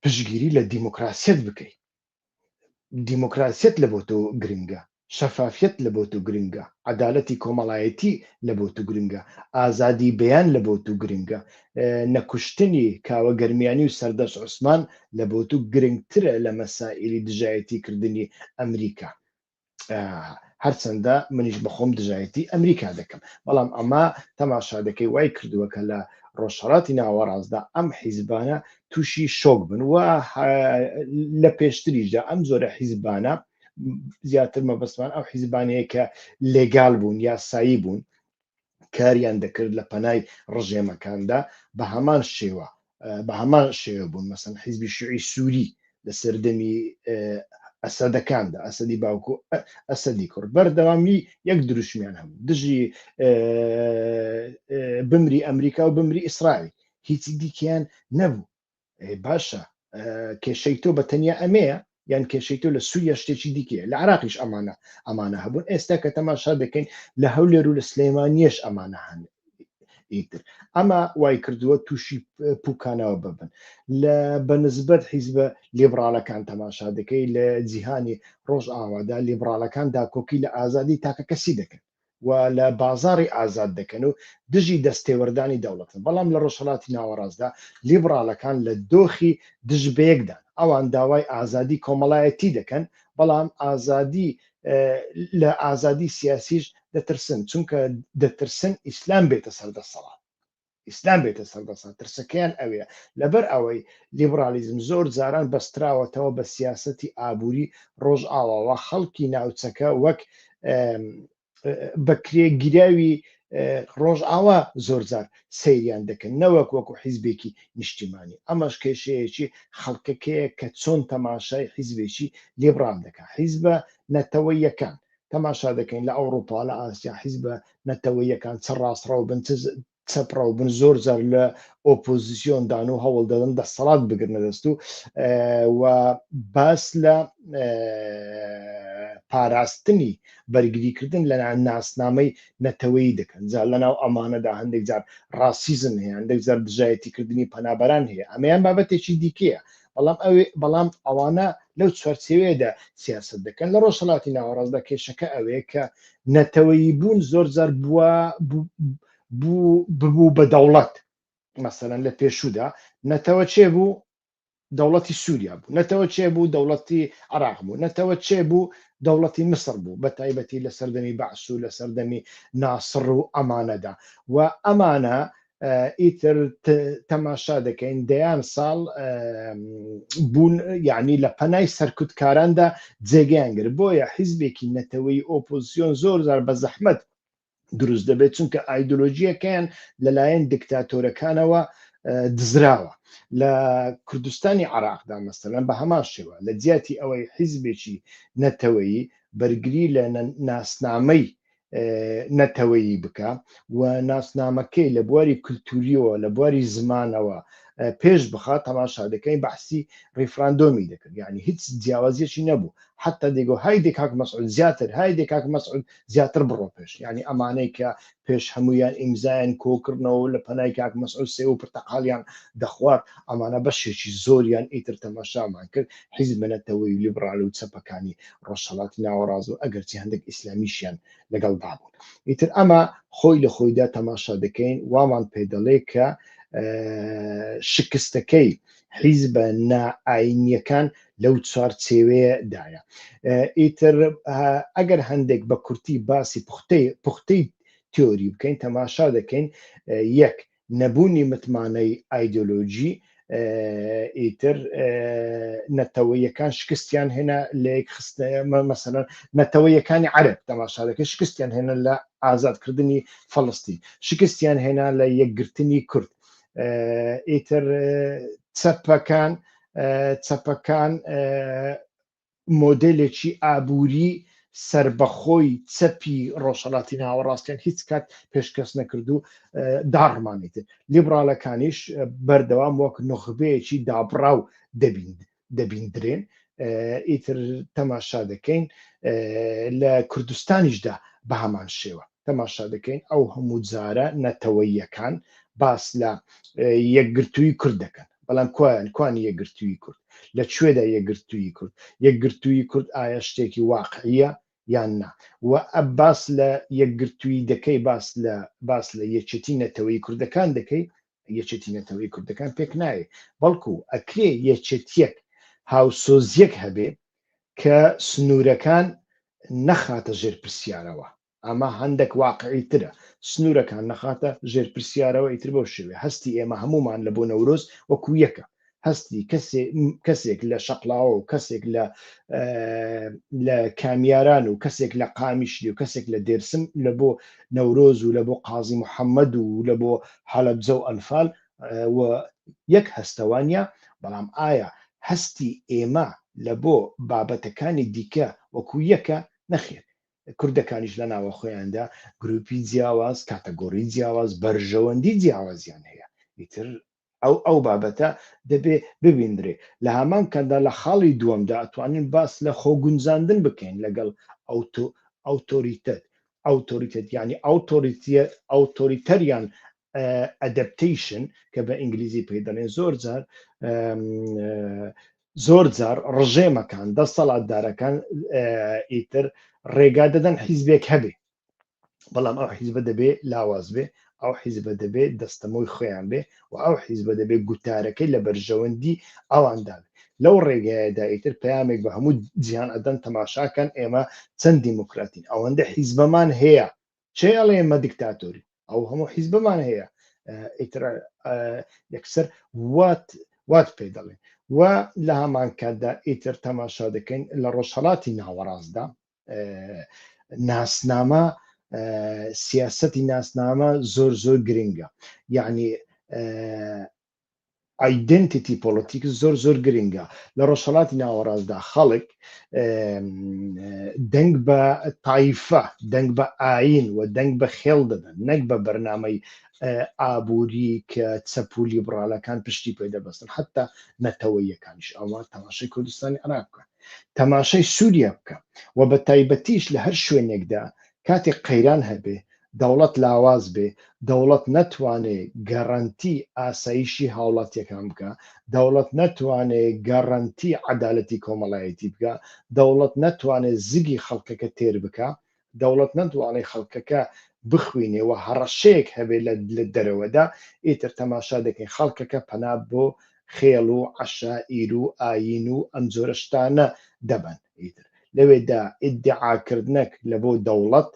[SPEAKER 1] پشگیری لە دیموکراسیەت بکەیت دیموکراسیەت لە بۆ تۆ گرنگە شەفافیت لە بۆ تو گرنگە عەدالەتی کۆمەڵایەتی لە بۆ تو گرنگە ئازادی بەیان لە بۆ تو گرنگە نەکوشتنی کاوە گەرمیانی و سەردەست عوسمان لە بۆ تو گرنگترە لە مەسائلی دژایەتی کردنی ئەمریکا هەرچەندە منیش بەخۆم دژایەتی ئەمریکا دەکەم بەڵام ئەمە تەماشا دەکەی وای کردووەکە لە ڕۆژهەڵاتی ناوەڕاستدا ئەم حیزبانە تووشی شۆک بن و لە پێشتریشدا ئەم زۆرە حیزبانە زیاتر مەبەستمان ئەو حیزبانەیە کە لێگال بوون یاسایی بوون کاریان دەکرد لە پەنای ڕژێمەکاندا بە هەمان شێوە بوون مەسەن حیزبی شیوعی سووری لە سەردەمی ئەسەدەکاندا ئەسەدی باوکو ئەسەدی کوڕ بەردەوامی یەک دروشمیان هەبوو دژی بمری ئەمریکا و بمری ئیسرائیل هیچی دیکەیان نەبوو باشە کێشەی تۆ بە تەنیا ئەمەیە یان کێشەی تۆ لە سووریا شتێکی دیکەیە لە عراقیش ئەمانە هەبوون ئێستا کە تەماشا دەکەین لە هەولێر و لە سلێمانیەش ئەمانە هەن ئیتر ئەمە وای کردووە تووشی پوکانەوە ببن لە بەنسبەت حیزبە لیبراڵەکان تەماشا دەکەی لە جیهانی ڕۆژ ئاوادا لیبراڵەکان داکۆکی لە ئازادی تاکە کەسی دەکەن و لە بازاری ئازاد دەکەن و دژی دەستێوەردانی دەوڵەتن بەڵام لە ڕۆژهەڵاتی ناوەڕاستدا لیبراڵەکان لە دۆخی دژبەیەکدان ئەوان داوای ئازادی کۆمەڵایەتی دەکەن بەڵام ئازادی لە ئازادی سیاسیش دەترسن چونکە دەترسن ئیسلام بێتە سەردەسات ترسەکەیان ئەوەیە لەبەر ئەوەی لیبرالیزم زۆر جاران بەستراوەتەوە بە سیاسەتی ئابووری ڕۆژ ئاواوە خەڵکی ناوچەکە وەک بەکرێگیراوی ڕۆژ ئاوا زۆرجار سەیریان دەکەن نەوەک وەکو حیزبێکی نیشتیمانی ئەمەش کێشەیەکی خەڵکەکەیە کە چۆن تەماشای حیزبێکی لیبرال دەکات حیزبە نەتەوەیەکان تەماشا دەکەین لە ئەوروپا لە ئاسیا حیزبە نەتەوەیەکان چ ڕاستڕەو بن چەپڕە و بن زۆر جار لە ئۆپۆزیسیۆندان و هەوڵ دەدەن دەسەڵات بگرنە دەست و باس لە پاراستنی بەرگریکردن لە ناسنامەی نەتەوەیی دەکەن جا لەناو ئەمانەدا هەندێک جار ڕاسیزم هەیە هەندێک جار دژایەتیکردنی پەنابەران هەیە ئەمەیان بابەتێکی دیکەیە بەڵام ئەوانە لەو چوارچێوەیەدا سیاست دەکەن لە ڕۆژهەڵاتی ناوەڕاستدا کێشەکە ئەوەیە کە نەتەوەیی بوون زۆر جار ببوو بە دەوڵەت مەسەلەن لە پێشوودا نەتەوە چێ بوو دەوڵەتی سووریا بوو نەتەوە چێ بوو دەوڵەتی عراق بوو نەتەوە چێ بوو دەوڵەتی مسر بوو بە تایبەتی لە سەردەمی بەعس و لە سەردەمی ناسڕ و ئەمانەدا و ئەمانە ئیتر تەماشا دەکەین دەیان ساڵ بوون یعنی لە پەنای سەرکوتکاراندا جێگەیانگر بۆیە حیزبێکی نەتەوەی ئۆپۆزیسیۆن زۆر زار بە زەحمەت دروست دەبێت چونکە ئایدۆلۆژیەکەیان لەلایەن دیکتاتۆرەکانەوە دزراوە لە کوردستانی عراقدا مەسەلەن بە هەمان شێوە لە جیاتی ئەوەی حیزبێکی نەتەوەیی بەرگری لە ناسنامەی نەتەوەیی بکە و ناسنامەکەی لە بواری کولتوریەوە لە بواری زمانەوە پێش بخات تەماشا دەکەین بەحسی ڕیفراندۆمی دەکرد یعنی هیچ جیاوازیەکی نەبوو حتا دەیگۆ هایدێک کاک مەسعود زیاتر هایدێک کاک مەسعود زیاتر بڕۆ پێش یعنی ئەمانەی کە پێش هەمویان ئیمزایان کۆکردنەوە لە پەنای کاک مەسعود سێ و پرتەقاڵیان دەخوارد ئەمانە بەشێکی زۆریان ئیتر تەماشامان کرد حیزبە نەتەوەی لیبرال و چەپەکانی ڕۆژهەڵاتی ناوەڕاست و ئەگەرچی هەندێک ئیسلامیشیان لەگەڵدا بوون ئیتر ئەمە خۆی لە خۆیدا تەماشا دەکەین وامان پێ دەڵێ کە شکستەکەی حیزبە نائینیەکان لەو چوارچێوەیەدایە ئیتر ئەگەر هەندێک بە کورتی باسی پوختەی تیۆری بکەین تەماشا دەکەین یەک نەبوونی متمانەی ئایدۆلۆژی ئیتر نەتەوەیەکان شکستیان هێنا لە مەسەلەن نەتەوەیەکانی عەرب تەماشا دەکەین شکستیان هێنا لە ئازادکردنی فەڵەستین شکستیان هێنا لە یەکگرتنی کورد ئیتر چەپەکان مۆدلێکی ئابووری سربەخۆی چەپی ڕۆژهەڵاتی ناوەڕاستیان هیچ کات پێشکەس نەکردو داڕمانیتر لیبراڵەکانیش بەردەوام وەک نخبەیەکی دابڕاو دەبیندرێن ئیتر تەماشا دەکەین لە کوردستانیشدا بە هەمان شێوە تەماشا دەکەین ئەو هەموو جارە نەتەوەییەکان باس لە یەکگرتووی کورد دەکەن بەڵام کوانی یەکگرتووی کورد لەکوێدا یەکگرتووی کورد ئایا شتێکی واقعیە یان نا و باس لە یەکگرتووی دەکەی باس لە یەکێتی نەتەوەی کوردەکان دەکەی یەکێتی نەتەوەی کوردەکان پێک نایە بەڵکو ئەکرێ یەکێتیەک هاوسۆزیەک هەبێ کە سنوورەکان نەخاتە ژێر پرسیارەوە ئەمە هەندێک واقعی ترە سنوورەکان نەخاتە ژێر پرسیارەوە ئیتر بەو شێوێ هەستی ئێمە هەمومان لە بۆ نەورۆز وەکو یەکە هەستی کەسێک لە شەقلاوە و کەسێک لە کامیاران و کەسێک لە قامیشلی و کەسێک لە دێرسم لە بۆ نەورۆز و لە بۆ قازی محەممەد و لە بۆ حەلەبجە و ئەنفال و یەک هەستەوانە بەڵام ئایا هەستی ئێمە لە بۆ بابەتەکانی دیکە وەکو یەکە نەخێر کوردەکانیش لە ناوە خۆیاندا گروپی جیاواز کاتەگۆری جیاواز بەرژەوەندی جیاوازیان هەیە ئیتر ئەو بابەتە دەبێ ببیندرێ لە هەمان کەندا لە خاڵی دووەمدا ئەتوانین باس لە خۆگونجاندن بکەین لەگەڵ ئەوتۆریتەت ینی ئەوتۆریتەریان ئەدەپتەیشن کە بە ئینگلیزی پێی دەڵێن زۆر جار ڕژێمەکان دەسەڵاتدارەکان ئیتر ڕێگا دەدەن حیزبێک هەبێ بەڵام ئەو حیزبە دەبێ لاواز بێ ئەو حیزبە دەبێت دەستەمۆی خۆیان بێ و ئەو حیزبە دەبێت گوتارەکەی لە بەرژەوەندی ئەواندا بێ لەو ڕێگایەدا ئیتر پەیامێک بە هەموو جیهان ئەدەن تەماشاکەن ئێمە چەند دیموکراتین ئەوەندە حیزبەمان هەیە چێ ئەڵێ ئێمە دیکتاتۆری ئەو هەموو حیزبەمان هەیە ئیتر یەکسەر وات پێ دەڵێن و لە هەمان کاتدا ئیتر تەماشا دەکەین لە ڕۆژهەڵاتی ناوەڕاستدا ناسنامە سیاسەتی ناسنامە زۆر گرنگە یعنی ئایدنتیتی پۆلیتیک زۆر گرنگە لە ڕۆژهەڵاتی ناوەڕاستدا خەڵک دەنگ بە تایفە دەنگ بە ئاین و دەنگ بە خێڵ دەدەن نەک بە بەرنامەی ئابووری کە چەپ و لیبراڵەکان پشتی پێ دەبەستن حتا نەتەوەیەکانیش ئەوە تەماشای کوردستانی عێراق بکە تەماشای سووریا بکە و بە تایبەتیش لە هەر شوێنێکدا کاتێک قەیران هەبێ دەوڵەت لاواز بێ دەوڵەت نەتوانێت گەڕەنتی ئاسایشی هاوڵاتیەکان بکە دەوڵەت نەتوانێت گەڕەنتی عەدالەتی کۆمەڵایەتی بکە دەوڵەت نەتوانێت زگی خەڵکەکە تێر بکە دەوڵەت نەتوانێت خەڵکەکە بخوێنێ و هەڕەشەیەک هەبێت لە دەرەوەدا ئیتر تەماشا دەکەین خەڵکەکە پەنا بۆ خێڵ و عەشائیر و ئاین و ئەم جۆرە شتانە دەبن ئیتر لەوێدا ئیدعاکردنەک لە بۆ دەوڵەت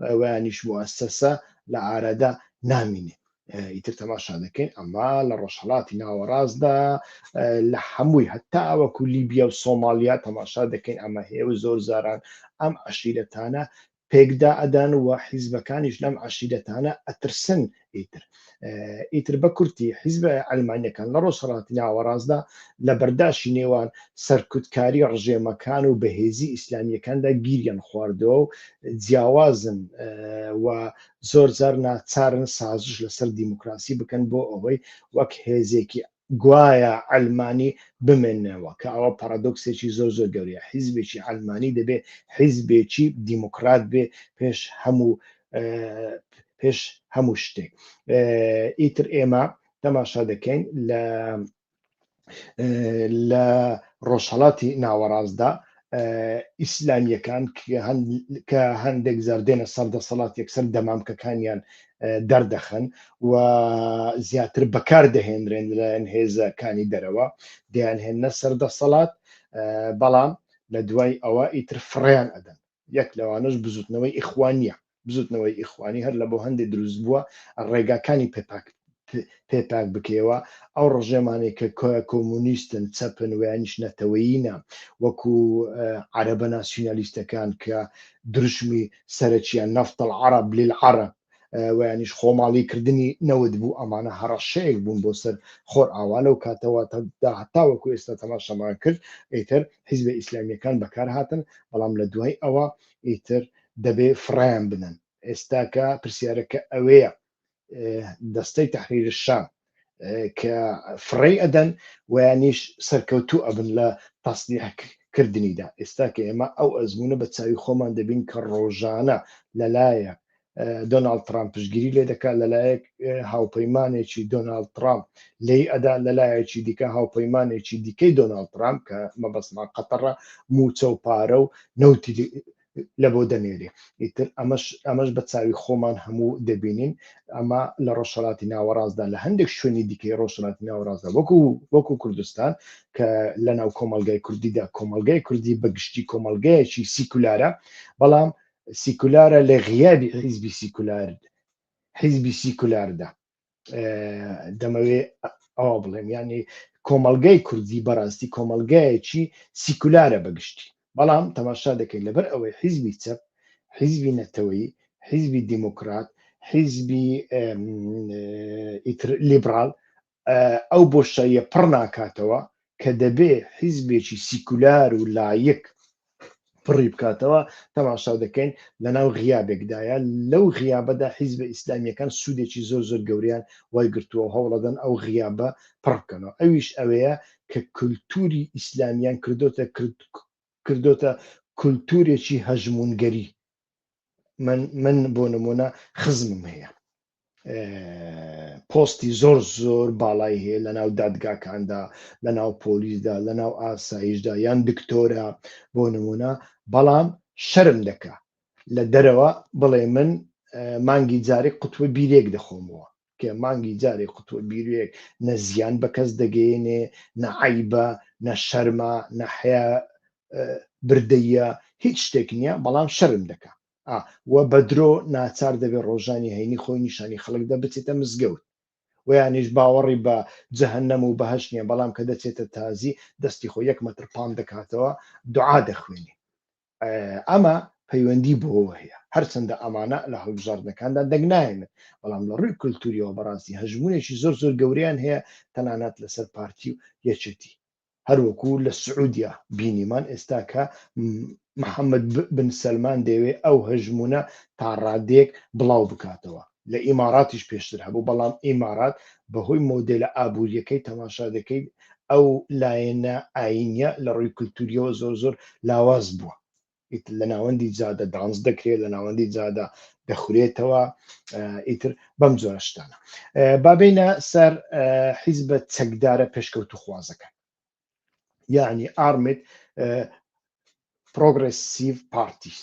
[SPEAKER 1] ئەویانیش موەسسەسە لە ئارەدا نامینێ ئیتر تەماشا دەکەین ئەمە لە ڕۆژهەڵاتی ناوەڕاستدا لە هەمووی هەتا وەکو لیبیا و سۆمالیا تەماشا دەکەین ئەمە هەیە و زۆر زاران ئەم عەشیرەتانە پێکدا ئەدان و حیزبەکانیش لەم عەشیرەتانە ئەترسن ئیتر بە کورتی حیزبە ئەلمانیەکان لە ڕۆژهەڵاتی ناوەڕاستدا لە بەرداشی نێوان سەرکوتکاری ڕژێمەکان و بەهێزی ئیسلامیەکاندا گیریان خواردەوە و جیاوازن و زۆر جار ناچارن سازش لەسەر دیموکراسی بکەن بۆ ئەوەی وەک هێزێکی گوایە ئەلمانی بمێنەوە کە ئەوە پارادۆکسێکی زۆر زۆر گەورەیە حیزبێکی ئەلمانی دەبێ حیزبێکی دیموکرات بێ پێش هەموو شتێک ئیتر ئێمە تەماشا دەکەین لە ڕۆژهەڵاتی ناوەڕاستدا ئیسلامیەکان کە هەندێک زاردێنە سەردەسەڵات یەکسەر دەمامکەکانیان دەردەخەن و زیاتر بەکار دەهێنرێن لە هێزەکانی دەرەوە دەیانهێنە سەردەسەڵات بەڵام لە دوای ئەوە ئیتر فڕیان ئەدەن یەک لەوانش بزوتنەوەی ئیخوانیە بزوتنەوەی ئیخوانی هەر لە بۆ هەندێک دروست بووە ڕێگاکانی پێپاک بکەوە ئەو ڕژێمانێک کە کۆمونیستن چەپن ویانیش نەتەوەیینە وەکو عەرەبە ناسیۆنالیستەکان کە دروشمی سەرەکیان نەفت العەرەب للعەرەب ویانیش خۆماڵیکردنی نەوت بوو ئەمانە هەڕەشەیەک بوون بۆ سەر خۆر ئاوانە و کاتەوە هەتا وەکو ئێستا تەماشامان کرد ئیتر حیزبە ئیسلامیەکان بەکار هاتن بەڵام لە دوای ئەوە ئیتر دەبێ فڕیان بنن ئێستاکە پرسیارەکە ئەوەیە دەستەی تەحریر الشام کە فڕی ئەدەن ویانیش سەرکەوتوو ئەبن لە تەسلیحکردنیدا ئێستا کە ئێمە ئەو ئەزمونە بە چاوی خۆمان دەبین کە ڕۆژانە لەلایە دۆناڵد ترامپ پشتگیری لێ دەکات لەلایەک هاوپەیمانێکی دۆناڵد ترامپ لی ئەدا لەلایەکی دیکە هاوپەیمانێکی دیکەی دۆناڵد ترامپ کە مەبەستمان قەتەڕە موچە و پارە و نەوتی لە بۆ دەنێرێ ئیتر ئەمەش بە چاوی خۆمان هەموو دەبینین ئەمە لە ڕۆژهەڵاتی ناوەڕاستدا لە هەندێک شوێنی دیکەی ڕۆژهەڵاتی ناوەڕاستدا وەکو کوردستان کە لەناو کۆمەلگای کوردیدا کۆمەلگای کوردی بەگشتی کۆمەلگایەکی سیکولارە بەڵام سیکولارە لە غیابی حیزبی سیکولاردا دەمەوێ ئەوە بڵێم ینی کۆمەلگای کوردی بەڕاستی کۆمەلگایەکی سیکولارە بەگشتی بەڵام تەماشا دەکەین لەبەر ئەوەی حیزبی چەپ حیزبی نەتەوەیی حیزبی دیموکرات حیزبی لیبرال ئەو بۆشاییە پڕ ناکاتەوە کە دەبێ حیزبێکی سیکولار و لایەک پڕی بکاتەوە تەماشا دەکەین لەناو غیابێکدایە لەو غیابەدا حیزبە ئیسلامیەکان سوودێکی زۆر زۆر گەوریان وای گرتووە هەوڵەدەن ئەو غیابە پڕ بکەنەوە ئەویش ئەوەیە کە کولتوری ئیسلامیان کردۆتە کولتورێکی هەژمونگەری من بۆ نمونە خزمم هەیە پۆستی زۆر زۆر باڵای هەیە لەناو دادگاکاندا لەناو پۆلیسدا لەناو ئاسایشدا یان دکتۆرە بۆ نمونە بەڵام شەرم دەکا لە دەرەوە بڵێ من مانگی جارێک قوتوە بیرێک دەخۆمەوە کە مانگی جارێک قوتوە بیرێک نە زیان بە کەس دەگەێنێ نە عەیبە نە شەرمە نە حیا بردەیە هیچ شتێک نییە بەڵام شەرم دەکا وە بە درۆ ناچار دەبێت ڕۆژانی هەینی خۆی نیشانی خەڵکدا بچێتە مزگەوت ویانیش باوەڕی بە جەهەنەم و بەهەشت نییە بەڵام کە دەچێتە تازی دەستی خۆ 1 مەتر پام دەکاتەوە دوعا دەخوێنی ئەمە پەیوەندی بۆەوە هەیە هەرچەندە ئەمانە لە هەڵبژاردنەکاندا دەگنایێنێت بەڵام لە ڕووی کولتوریەوە بەڕاستی هەژمونێکی زۆر زۆر گەوریان هەیە تەنانەت لەسەر پارتی و یەکێتی هەروەکو لە سعودیا بینیمان ئێستا کە محەممەد بن سەلمان دەوێت ئەو هەژمونە تا ڕادێک بڵاو بکاتەوە لە ئیماراتیش پێشتر هەبوو، بەڵام ئیمارات بەهۆی مۆدێلە ئابوووریەکەی تەماشا دەکەیت ئەو لایەنە ئاینیە لە ڕووی کولتوریەوە زۆر لاواز بووە. لە ناوەندی جادە دانس دەکرێت، لە ناوەندی جادە دەخورێتەوە، ئیتر بەم جۆرە شتانە. بابینە سەر حیزبە چەکدارە پێشکەوت و خوازەکە، یعنی ئارمێت پرۆگرسیڤ پارتیس.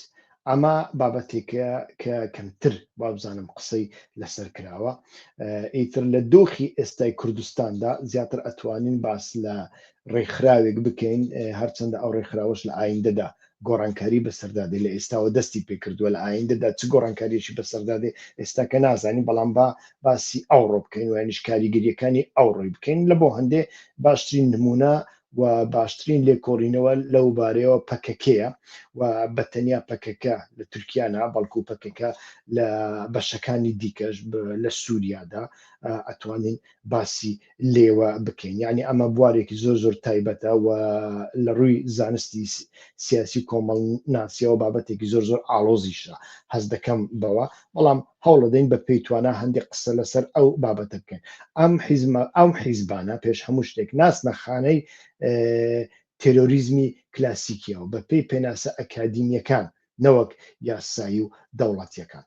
[SPEAKER 1] ئەمە بابەتێکە کە کەمتر وابزانم قسەی لەسەر کراوە. ئیتر لە دۆخی ئێستای کوردستاندا زیاتر ئەتوانین باس لە ڕێکخراوێک بکەین، هەرچەندە ئەو ڕێکخراوەش لە ئایندەدا گۆڕانکاری بەسەردادێ، لە ئێستاوە دەستی پێکردووە، لە ئایندەدا چ گۆڕانکاریەکی بەسەردادێ ئێستا کە نازانین، بەڵام باسی ئەوڕۆ بکەین و یانیش کاریگەریەکانی ئەوڕۆی بکەین. لە بۆ هەندێ باشترین نمونە و باشترین لێکۆڕینەوە لەو بارەیەوە پەکەکەیە و بەتەنیا پەکەکە لە تورکیانا، بەڵکو پەکەکە لە بەشەکانی دیکەش لە سووریادا ئەتوانین باسی لێوە بکەین. یعنی ئەمە بوارێکی زۆر تایبەتە و لە ڕووی زانستی سیاسی کۆمەڵ ناسیەوە بابەتێکی زۆر ئاڵۆزیشە. هەز دەکەم بەوە، بەڵام هەوڵ دەین بە پێیتوانە هەندێک قسە لەسەر ئەو بابەتە بکەین. ئەم حیزبانە پێش هەموو شتێک ناسنەخانەی تێرۆریزمی کلاسیکیەوە بە پێی پێناسە ئەکادیمیەکان، نەوەک یاسایی و دەوڵەتیەکان.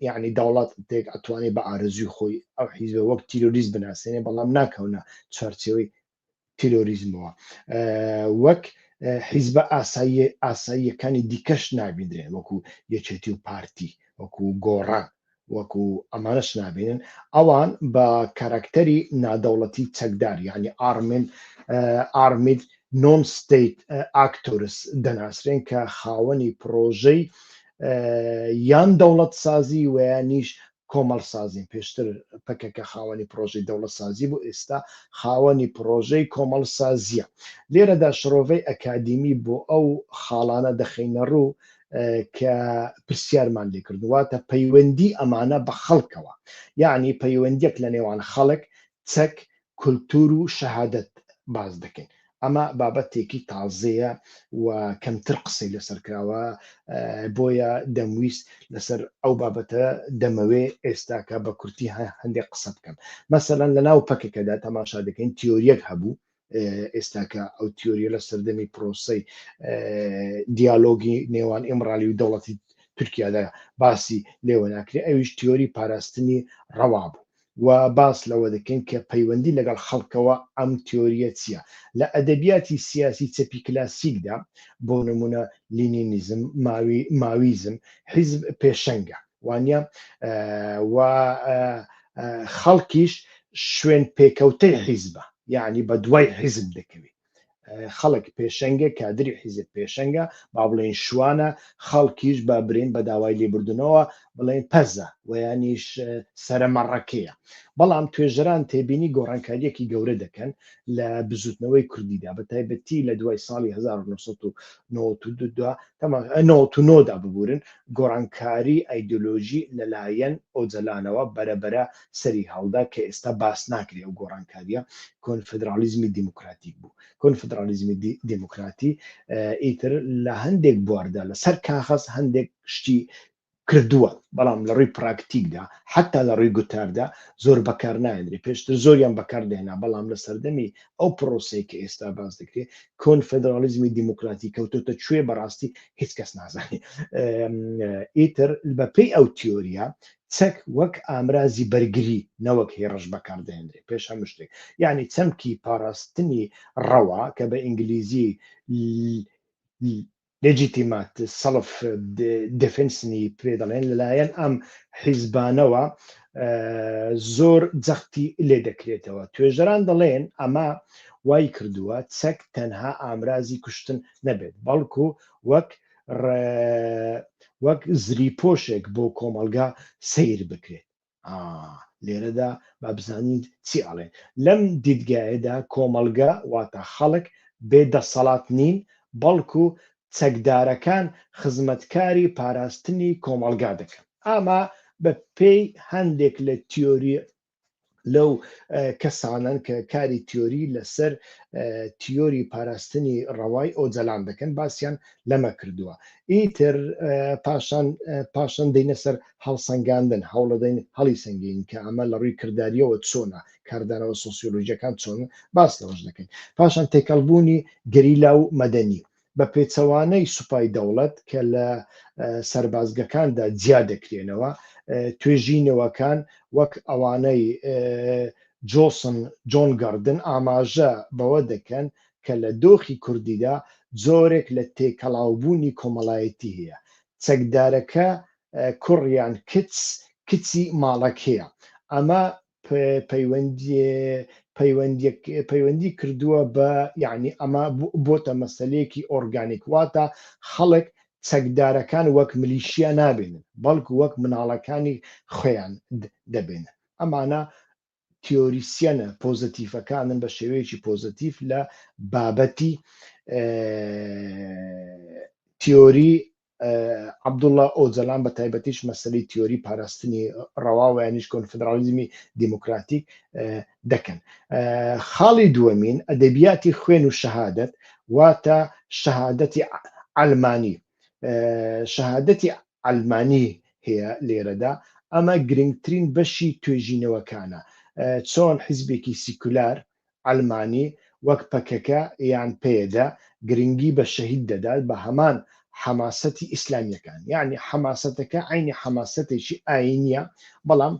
[SPEAKER 1] یعنی دەوڵەت تێک ئەتوانێت بە ئارەزوی خۆی ئەو حیزبە وەک تیرۆریزم بناسێنێ، بەڵام ناکەونە چارچێوەی تیرۆریزمەوە. وەک حیزبە ئاساییەکانی دیکەش نابیندرێن، وەکو یەکێتی و پارتی، وەکو گۆڕان، وەکو ئەمانەش نابێنن. ئەوان بە کارکتەری نادەوڵەتی چەکدار، یعنی ئارمید نۆن ستیت ئاکتۆرس دەناسرێن کە خاوەنی پرۆژەی یان دەوڵەت سازی و یانیش کۆمەڵ سازین. پێشتر پەکەکە خاوەنی پرۆژەی دەوڵەت سازی بوو، ئێستا خاوەنی پرۆژەی کۆمەڵ سازیە. لێرەدا شڕۆڤەی ئەکادیمی بۆ ئەو خاڵانە دەخینە ڕوو کە پرسیارمان لێکردواتە پەیوەندی ئەمانە بە خەڵکەوە، یعنی پەیوەندیەک لە نێوان خەڵک، چەک، کولتور و شەهادەت باز دەکەین. ئەمە بابەتێکی تازەیە و کەمتر قسەی لەسەر کراوە، بۆیە دەمویست لەسەر ئەو بابەتە دەمەوێ ئێستاکە بە کورتی هەندێک قسە بکەم. مەسەلەن لە ناو پەکەکەدا تەماشا دەکەین تیۆریەک هەبوو، ئێستاکە ئەو تیۆریە لە سەردەمی پرۆسەی دیالۆگی نێوان ئیمرالی و دەوڵەتی تورکیادا باسی لێوە ناکرێت، ئەویش تیۆری پاراستنی ڕەوا بوو و باس لەوە دەکەین کە پەیوەندی لەگەڵ خەڵکەوە ئەم تیۆریە چییە. لە ئەدەبیاتی سیاسی چەپی کلاسیکدا بۆ نمونە لینینیزم، ماویزم، حیزب پێشەنگە وانە و خەڵکیش شوێن پێکەوتەی حیزبە، یعنی بە دوای حیزب دەکەوێت. خەڵک پێشەنگە، کادری حیزب پێشەنگە، با بڵێن شوانە، خەڵکیش با برێن بە داوای لێبوردنەوە بڵێن پەزە و یانیش سەرەمەڕەکەیە. بەڵام توێژەران تێبینی گۆڕانکاریەکی گەورە دەکەن لە بزوتنەوەی کوردیدا، بە تایبەتی لە دوای ساڵی 1992دا ببورن گۆڕانکاری ئایدۆلۆژی لەلایەن ئۆجەلانەوە بەرەبەرە سەری هەڵدا کە ئێستا باس ناکرێت. و گۆڕانکاریە کۆنفدرالیزمی دیموکراتیک بوو. کۆنفدرالیزمی دیموکراتی ئیتر لە هەندێک بواردا لەسەر کاغەز هەندێک شتی کردووە، بەڵام لە ڕووی پراکتیکدا حتا لە ڕووی گوتاردا زۆر بەکار نایێنرێ. پێشتر زۆریان بەکاردێنا، بەڵام لە سەردەمی ئەو پرۆسەی کە ئێستا باز دەکرێت کۆنفدرالیزمی دیموکراتی کەوتۆتە کوێ بەڕاستی هیچ کەس نازانێت. ئیتر بەپێی ئەو تیۆریە چەک وەک ئامرازی بەرگری نەوەک هێڕش بەکاردێنرێ پێش هەموو شتێک، یعنی چەمکی پاراستنی ڕەوا کە بە ئینگلیزی لێجیتیمات سەڵف دفنسنی پێ دەڵێن، لەلایەن ئەم حیزبانەوە زۆر جەختی لێ دەکرێتەوە. توێژەران دەڵێن ئەمە وای کردووە چەک تەنها ئامرازی کوشتن نەبێت، بەڵکو وەک زریپۆشێک بۆ کۆمەلگا سیر بکرێت. لێرەدا با بزانین چی ئەڵێن. لەم دیدگایەدا کۆمەلگا واتە خەڵک بێدەسەڵات نین، بەڵکو چەکدارەکان خزمەتکاری پاراستنی کۆمەلگا دەکەن. ئەمە بە پێی هەندێک لە لەو کەسانن کە کاری تیۆری لەسەر تیۆری پاراستنی ڕەوای ئۆجەلان دەکەن باسییان لەمە کردووە. ئیتر پاشان دەینە سەر هەڵسەنگاندن هەوڵەدەین هەڵی سنگین کە ئەمە لە ڕووی کردداریەوە چۆنە کاردانەوە سۆسیۆلۆژیەکان چۆن باس لەوەش دەکەین. پاشان تێکەڵبوونی گەریلا و مەدەنی بە پێچەوانەی سوپای دەوڵەت کە لە سەربازگەکاندا جیا دەکرێنەوە توێژینەوەکان وەک ئەوانەی جۆن گاردن ئاماژە بەوە دەکەن کە لە دۆخی کوردیدا زۆرێک لە تێکەڵاوبوونی کۆمەڵایەتی هەیە چەکدارەکە کوڕیان کچی ماڵەکەیە ئەمە پەیوەندی کردووە بە یعنی ئەمە بۆتە مەسلەیەکی ئۆرگانیک واتە خەڵک چەکدارەکان وەک ملیشیا نابێنن بەڵکو وەک مناڵەکانی خۆیان دەبێنن ئەمانە تیۆریسیەنە پۆزتیفەکانن بە شێوەیەکی پۆزتیف لە بابەتی تیۆری عەبدوڵڵا ئۆجەلان بە تایبەتیش مەسەلەی تیۆری پاراستنی ڕەوا و یانیش کۆنفدرالیزمی دیموکراتیک دەکەن. خاڵی دووەمین ئەدەبیاتی خوێن و شەهادەت واتە شەهادەتی ئەلمانی شەهادەتی ئەلمانی هەیە لێرەدا ئەمە گرنگترین بەشی توێژینەوەکانە چۆن حیزبێکی سیکولار ئەلمانی وەک پەکەکە یان پێدا گرنگی بە شەهید دەدات بە هەمان حەماسەتی ئیسلامیەکان یعنی حەماسەتەکە عینی حەماسەتێکی ئاینیە بەڵام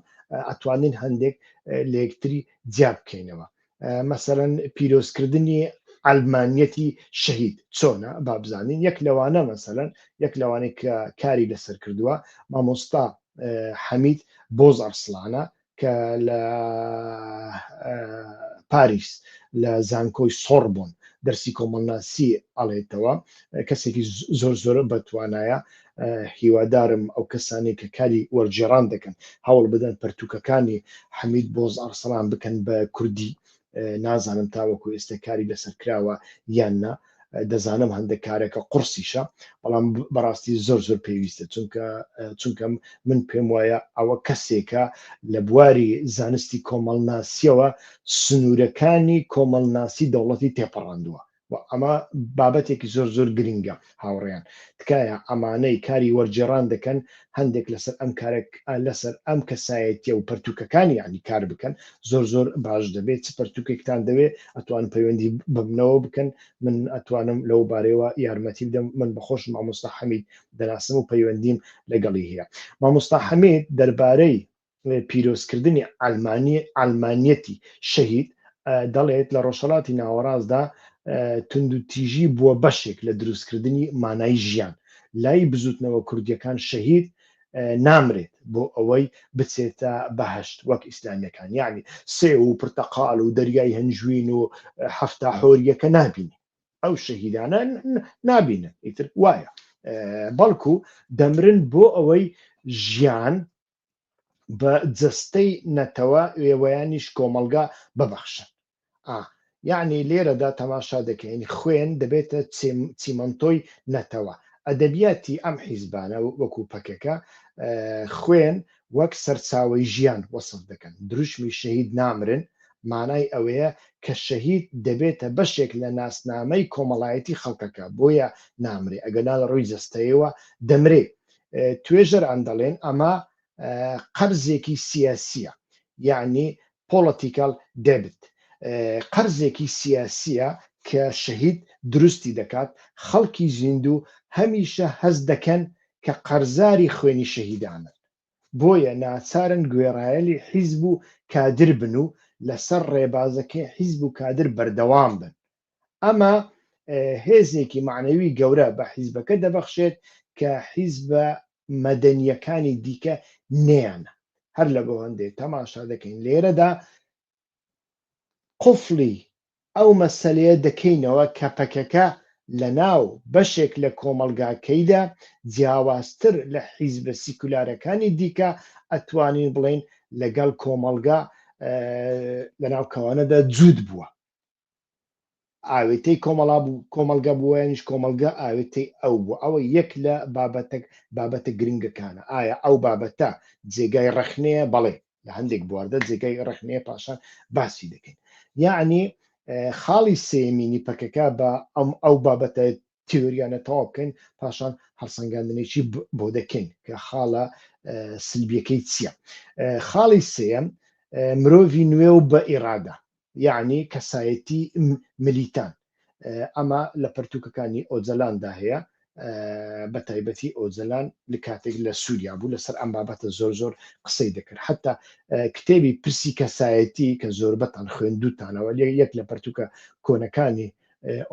[SPEAKER 1] ئەتوانین هەندێک لە یەکتری جیا بکەینەوە مەسەرەن پیرۆزکردنی ئەلمانیەتی شەهید چۆنە بابزانین یەک لەوانە مەسەرەن یەک لەوانەیە کە کاری لەسەر کردووە مامۆستا حەمید بۆز ئەرسڵانە کە لە پاریس لە زانکۆی سۆربۆن دەرسی کۆمەڵناسی ئەڵێتەوە کەسێکی زۆر بەتوانایە هیوادارم ئەو کەسانی کە کاری وەرجێڕان دەکەن هەوڵ بدەن پەرتوکەکانی حەمید بۆز ئەرسڵان بکەن بە کوردی نازانم تاوەکو ئێستا کاری لەسەر کراوە یاننا دەزانم هەندێک کارێکە قورسیشە بەڵام بەڕاستی زۆر پێویستە چونکە من پێم وایە ئەوە کەسێکە لە بواری زانستی کۆمەڵناسیەوە سنوورەکانی کۆمەڵناسی دەوڵەتی تێپەڕاندووە و ئەمە بابەتێکی زۆر گرنگە هاوڕێیان تکایە ئەمانەی کاری وەرجێڕان دەکەن هەندێک لەسەر ئەم کارێک لەسەر ئەم کەسایەتیە و پەرتوکەکانی ینی کار بکەن زۆر باش دەبێت چ پەرتوکێکتان دەوێت ئەتوان پەیوەندی ببنەوە بکەن من ئەتوانم لەو بارەوە یارمەتی بدەم من بەخۆش مامۆستا حەمید دەناسم و پەیوەندیم لەگەڵی هەیە مامۆستا حەمید دەربارەی پیرۆزکردنی ئەلمانیەتی شەهید دەڵێت لە ڕۆژهەڵاتی ناوەڕاستدا توندوتیژی بووە بەشێک لە دروستکردنی مانای ژیان لای بزوتنەوە کوردیەکان شەهید نامرێت بۆ ئەوەی بچێتە بەهەشت وەک ئیسلامیەکان یعنی سێ و پرتەقال و دەریای هەنجوین و هەفتا حۆریەکە نابینی ئەو شەهیدانە نابینن ئیتر وایە بەڵکو دەمرن بۆ ئەوەی ژیان بە جەستەی نەتەوە وێوەیانیش کۆمەلگا ببەخشن یعنی لێرەدا تەماشا دەکەین خوێن دەبێتە چیمەنتۆی نەتەوە ئەدەبیاتی ئەم حیزبانە وەکو پەکەکە خوێن وەک سەرچاوەی ژیان وەسف دەکەن دروشمی شەهید نامرن مانای ئەوەیە کە شەهید دەبێتە بەشێک لە ناسنامەی کۆمەڵایەتی خەڵکەکە بۆیە نامرێ ئەگەنا لە ڕووی جەستەیەوە دەمرێ توێژەر ئەندەڵێن ئەمە قەرزێکی سیاسیە یعنی پۆڵیتیکال دەبت قەرزێکی سیاسیە کە شەهید دروستی دەکات خەڵکی زیندوو هەمیشە هەز دەکەن کە قەرزاری خوێنی شەهیدانن بۆیە ناچارن گوێڕایەلی حیزب و کادر بن و لەسەر ڕێبازەکەی حیزب و کادر بەردەوام بن ئەمە هێزێکی معنەوی گەورە بە حیزبەکە دەبەخشێت کە حیزبە مەدەنیەکانی دیکە نێیانە هەر لە بۆ هەندێک تەماشا دەکەین لێرەدا قفڵی ئەو مەسەلەیە دەکەینەوە کە پەکەکە لە ناو بەشێک لە کۆمەلگاکەیدا جیاوازتر لە حیزبە سیکولارەکانی دیکە ئەتوانین بڵێن لەگەڵ کۆمەلگا لە ناو کەوانەدا جوود بووە ئاوێتەی کۆمەلگا بووە یانیش کۆمەلگا ئاوێتەی ئەو بوو ئەوە یەک لە بابەتە گرنگەکانە ئایا ئەو بابەتە جێگای ڕەخنەیە بەڵێ لە هەندێک بواردە جێگای ڕخنەیە پاشان باسی دەکەین یعنی خاڵی سێمینی پەکەکە بە ئەو بابەتە تیۆریانە تەواو بکەین پاشان هەڵسەنگاندنێکی بۆ دەکەین کە خاڵە سلبیەکەی چییە خاڵی سێم مرۆڤی نوێ و بە ئیرادا یعنی کەسایەتی ملیتان ئەمە لە پەرتوکەکانی ئۆجەلاندا هەیە بە تایبەتی ئۆجەلان لە کاتێک لە سووریا بوو لەسەر ئەم بابەتە زۆر زۆر قسەی دەکرد حتا کتێبی پرسی کەسایەتی کە زۆربەتان خوێندوتانەوە یەک لە پەرتوکە کۆنەکانی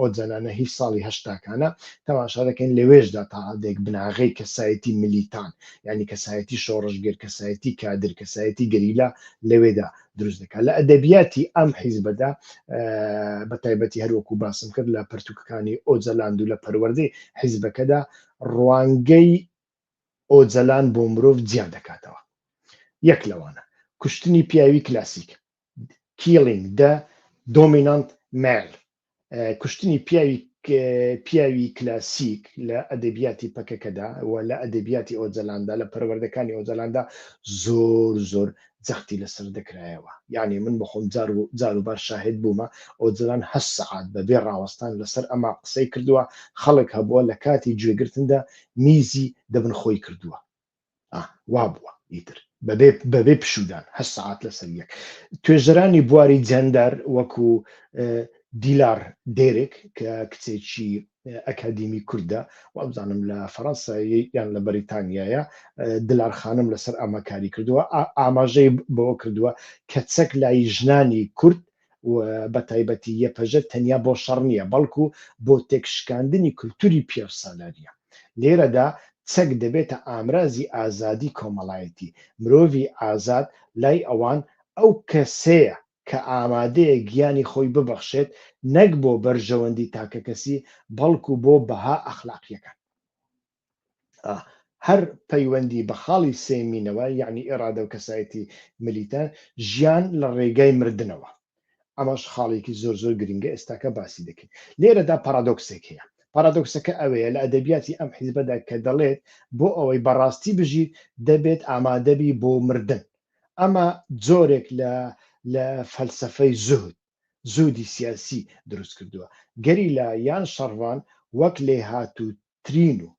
[SPEAKER 1] ئۆجەلانە هیچ ساڵی هەشتاکانە تەماشا دەکەین لەوێژدا تا هەندێک بناغی کەسایەتی ملیتان ینی کەسایەتی شۆڕژگەر کەسایەتی کادر کەسایەتی گەریلا لەوێدا دروست دەکات لە ئەدەبیاتی ئەم حیزبەدا بە تایبەتی هەروەکو باسم کرد لە پەرتوکەکانی ئۆجەلاند و لە پەروەردەی حیزبەکەدا ڕوانگەی ئۆجەلان بۆ مرۆڤ جیان دەکاتەوە یەک لەوانە کوشتنی پیاوی کلاسیک killing the dominant male کوشتنی پیاوی کلاسیک لە ئەدەبیاتی پەکەکەدا و لە ئەدەبیاتی ئۆجەلاندا لە پەروەردەکانی ئۆجەلاندا زۆر زۆر جەختی لەسەر دەکرایەوە یعنی من بەخۆم جار و بار شاهد بوومە ئۆجەلان 8 سەعات بەبێ ڕاوەستان لەسەر ئەما قسەی کردووە خەڵک هەبووە لە کاتی گوێگرتندا میزی دەبن خۆی کردووە وا بووە ئیتر بەبێ پشودان 8 سەعات لەسەر یەک توێژەرانی بواری جەندەر وەکو دیلار دێرێک کە کچێکی ئەکادیمی کووردە وابزانم لە فەڕەنسا یان لە بەریتانیایە دلار خانم لەسەر ئەمە کاری کردووە ئاماژەی بەوە کردووە کە چەک لای ژنانی کورد بە تایبەتی یەپەژە تەنیا بۆ شەڕ نییە بەڵکو بۆ تێکشکاندنی کولتوری پێرسانەریە لێرەدا چەک دەبێتە ئامرازی ئازادی کۆمەڵایەتی مرۆڤی ئازاد لای ئەوان ئەو کەسەیە کە ئامادەیە گیانی خۆی ببەخشێت نەک بۆ بەرژەوەندی تاکە کەسی بەڵکو بۆ بەها ئەخلاقیەکان هەر پەیوەندی بە خاڵی سێمینەوە یعنی ئێرادە و کەسایەتی ملیتان ژیان لە ڕێگای مردنەوە ئەمەش خاڵێکی زۆر زۆر گرنگە ئێستاکە باسی دەکەین لێرەدا پارادۆکسێک هەیە پارادۆکسەکە ئەوەیە لە ئەدەبیاتی ئەم حیزبەدا کە دەڵێت بۆ ئەوەی بەڕاستی بژیت دەبێت ئامادەبی بۆ مردن ئەمە جۆرێک لە فەلسەفەی زودی سیاسی دروست کردووە گەریلا یان شەڕوان وەک لێ هاتووترین و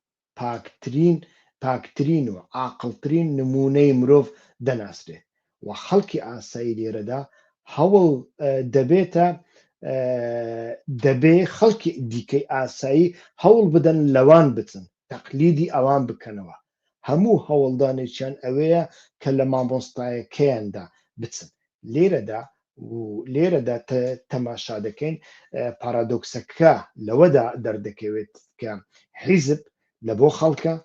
[SPEAKER 1] پاکترین و عاقڵترین نمونەی مرۆڤ دەناسرێت و خەڵکی ئاسایی لێرەدا هەوڵ دەبێ خەڵکی دیکەی ئاسایی هەوڵ بدەن لەوان بچن تەقلیدی ئەوان بکەنەوە هەموو هەوڵدانێکیان ئەوەیە کە لە مامۆستایەکەیاندا بچن لێرەدا تەماشا دەکەین پارادۆکسەکە لەوەدا دەردەکەوێت کە حیزب لە بۆ خەڵکە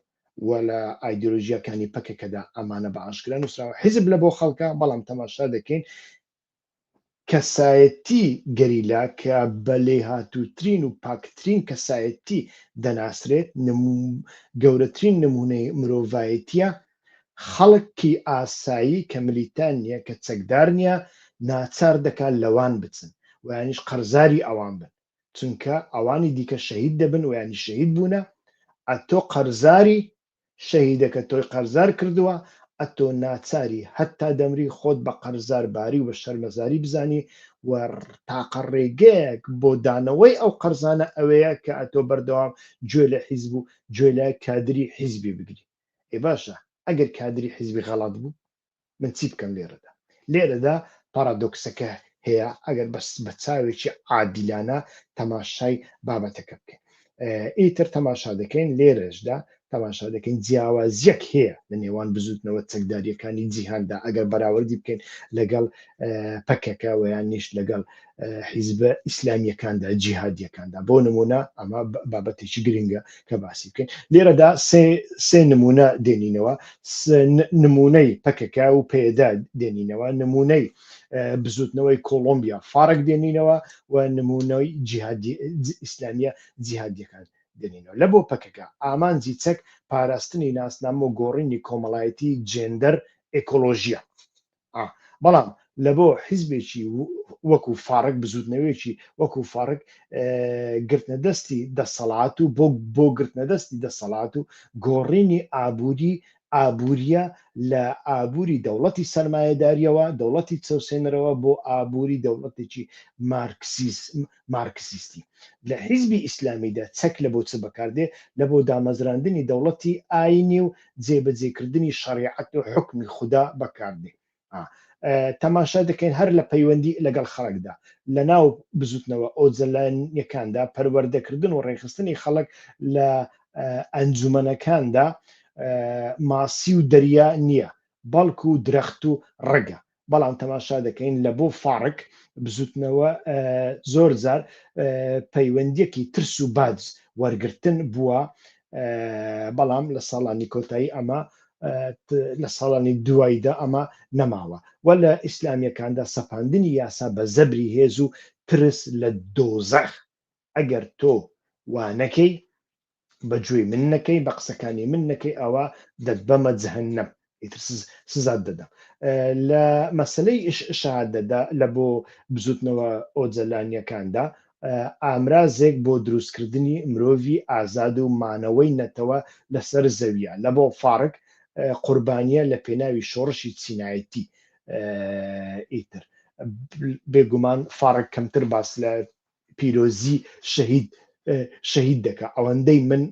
[SPEAKER 1] و لە ئایدۆلۆژیەکانی پەکەکەدا ئەمانە بە ئاشکرا نووسراوە حیزب لە بۆ خەڵکە بەڵام تەماشا دەکەین کەسایەتی گەریلا کە بە لێ هاتووترین و پاکترین کەسایەتی دەناسرێت گەورەترین نمونەی مرۆڤایەتیە خەڵکی ئاسایی کە ملیتان نیە کە چەکدار نییە ناچار دەکات لەوان بچن و یانیش قەرزاری ئەوان بن چونکە ئەوانی دیکە شەهید دەبن و ینی شەهید بوونە ئەتۆ قەرزاری شەهیدەکە تۆی قەرزار کردووە ئەتۆ ناچاری هەتا دەمری خۆت بە قەرزارباری و بە شەرمەزاری بزانی و تاقە ڕێگەیەک بۆ دانەوەی ئەو قەرزانە ئەوەیە کە ئەتۆ بەردەوام گوێ لە حیزب و گوێ لە کادری حیزبی بگری ئێ باشە ئەگەر کادری حیزبی غەڵەت بوو من چی بکەم لێرەدا پارادۆکسەکە هەیە ئەگەر بە چاوێکی عادیلانە تەماشای بابەتەکە بکەین ئیتر تەماشا دەکەین لێرەشدا تەماشا دەکەین جیاوازیەک هەیە لە نێوان بزوتنەوە چەکداریەکانی جیهاندا ئەگەر بەراوردی بکەین لەگەڵ پەکەکە و یان نیشت لەگەڵ حیزبە ئیسلامیەکاندا جیهادیەکاندا بۆ نمونە ئەمە بابەتێکی گرنگە کە باسی بکەین لێرەدا سێ نمونە دێنینەوە نمونەی پەکەکە و پێدا دێنینەوە نمونەی بزوتنەوەی کۆلۆمبیا فارق دێنینەوە و نمونەی ئیسلامیە جیهادیەکان دێنینەوە لە بۆ پەکەکە ئامانجی چەک پاراستنی ناسنامە و گۆڕینی کۆمەڵایەتی جێندەر ئێکۆلۆژیە بەڵام لە بۆ حیزبێکی وەکو فارق بزوتنەوەیکی وەکو فارق گرتنەدەستی دەسەڵات و بۆ گرتنەدەستی دەسەڵات و گۆڕینی ئابووری ئابووریە لە ئابووری دەوڵەتی سەرمایەداریەوە دەوڵەتی چەوسێنەرەوە بۆ ئابووری دەوڵەتێکی مارکسیستی لە حیزبی ئیسلامیدا چەک لە بۆ چ بەکاردێ لە بۆ دامەزراندنی دەوڵەتی ئاینی و جێبەجێکردنی شەریعەت و حکمی خوددا بەکاردێ تەماشا دەکەین هەر لە پەیوەندی لەگەڵ خەڵکدا لە ناو بزوتنەوە ئۆجلانیەکاندا پەروەردەکردن و ڕێخستنی خەڵک لە ئەنجومەنەکاندا ماسی و دەریا نییە بەڵکو و درەخت و ڕێگە بەڵام تەماشا دەکەین لە بۆ فارق بزوتنەوە زۆر جار پەیوەندیەکی ترس و باج وەرگرتن بووە بەڵام لە ساڵانی کۆتایی ئەمە لە ساڵانی دواییدا ئەمە نەماوە و لە ئیسلامیەکاندا سەپاندنی یاسا بە زەبری هێز و ترس لە دۆزەخ ئەگەر تۆ وانەکەی بەگوێی من نەکەی بە قسەکانی من نەکەی ئەوە دەتبەمە جەهەنەم سزاد دەدەم لە مەسلەی شەهادەدا لە بۆ بزوتنەوە ئۆجەلانیەکاندا ئامرازێک بۆ دروستکردنی مرۆڤی ئازاد و مانەوەی نەتەوە لەسەر زەویە لە بۆ فارق قوربانیە لە پێناوی شۆڕشی چینایەتی ئیتر بێگومان فارق کەمتر باس لە پیرۆزی شەهید دەکە ئەوەندەی من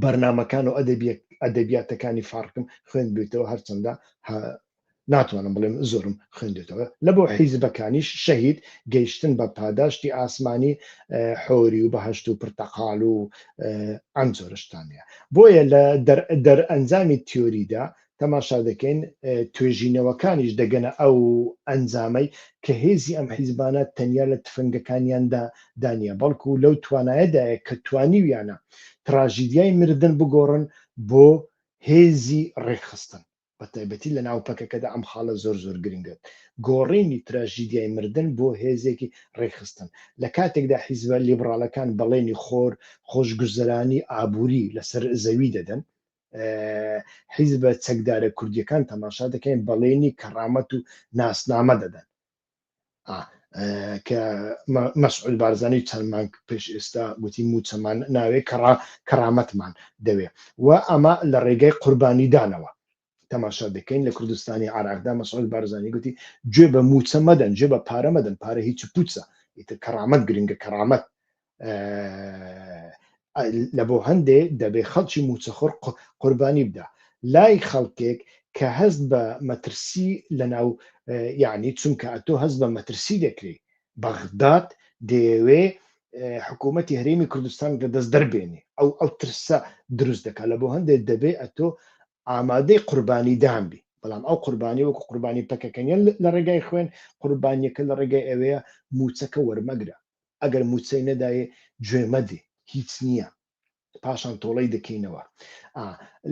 [SPEAKER 1] بەرنامەکان و ئەدەبیاتەکانی فارقم خوێند بێتەوە هەرچەندە ناتوانم بڵێم زۆرم خوێندێتەوە لە بۆ حیزبەکانیش شەهید گەیشتن بە پاداشتی ئاسمانی حۆری و بەهەشت و پرتەقال و ئەم جۆرەشتانەیە بۆیە لە دەرئەنجامی تیۆریدا تەماشا دەکەین توێژینەوەکانیش دەگەنە ئەو ئەنجامەی کە هێزی ئەم حیزبانە تەنیا لە تفەنگەکانیاندا دانیە بەڵکو لەو توانایەدایە کە توانیویانە تراژیدیای مردن بگۆڕن بۆ هێزی ڕێکخستن بە تایبەتی لە ناوپەکەکەدا ئەم خاڵە زۆر زۆر گرنگت گۆڕینی تراژیدیای مردن بۆ هێزێکی ڕێکخستن لە کاتێکدا حیزبە لیبراڵەکان بەڵێنی خۆشگوزەرانی ئابووری لەسەر زەوی دەدەن حیزبە چەکدارە کوردیەکان تەماشا دەکەین بەڵێنی کەرامەت و ناسنامە دەدەن کە مەسعود بارزانی چەندمان پێش ئێستا گوتی موچەمان ناوێ کەرامەتمان دەوێ و ئەمە لە ڕێگەی قوربانیدانەوە تەماشا دەکەین لە کوردستانی عراقدا مەسعود بارزانی گوتی گوێ بە موچە مەدەن گوێ بە پارە مەدەن پارە هیچ پوچە ئیتر کەرامەت گرنگە کەرامەت لە بۆ هەندێ دەبێ خەڵکی موچەخۆر قوربانی بدا لای خەڵکێک کە هەست بە مەترسی لە ناو یعنی چونکە ئەتۆ هەست بە مەترسی دەکرێت بەغداد دەیەوێ حکوومەتی هەرێمی کوردستان لە دەست دەربێنێ ئەو ترسە دروست دەکات لە بۆ هەندێک دەبێ ئەتۆ ئامادەی قوربانی دامبی بەڵام ئەو قوربانی وەکو قوربانی پەکەکەنیان لە ڕێگای خوێن قوربانیەکە لە ڕێگای ئەوەیە موچەکە وەرمەگرە ئەگەر موچەی نەدایێ گوێمەدێ هیچ نییە پاشان تۆڵەی دەکەینەوە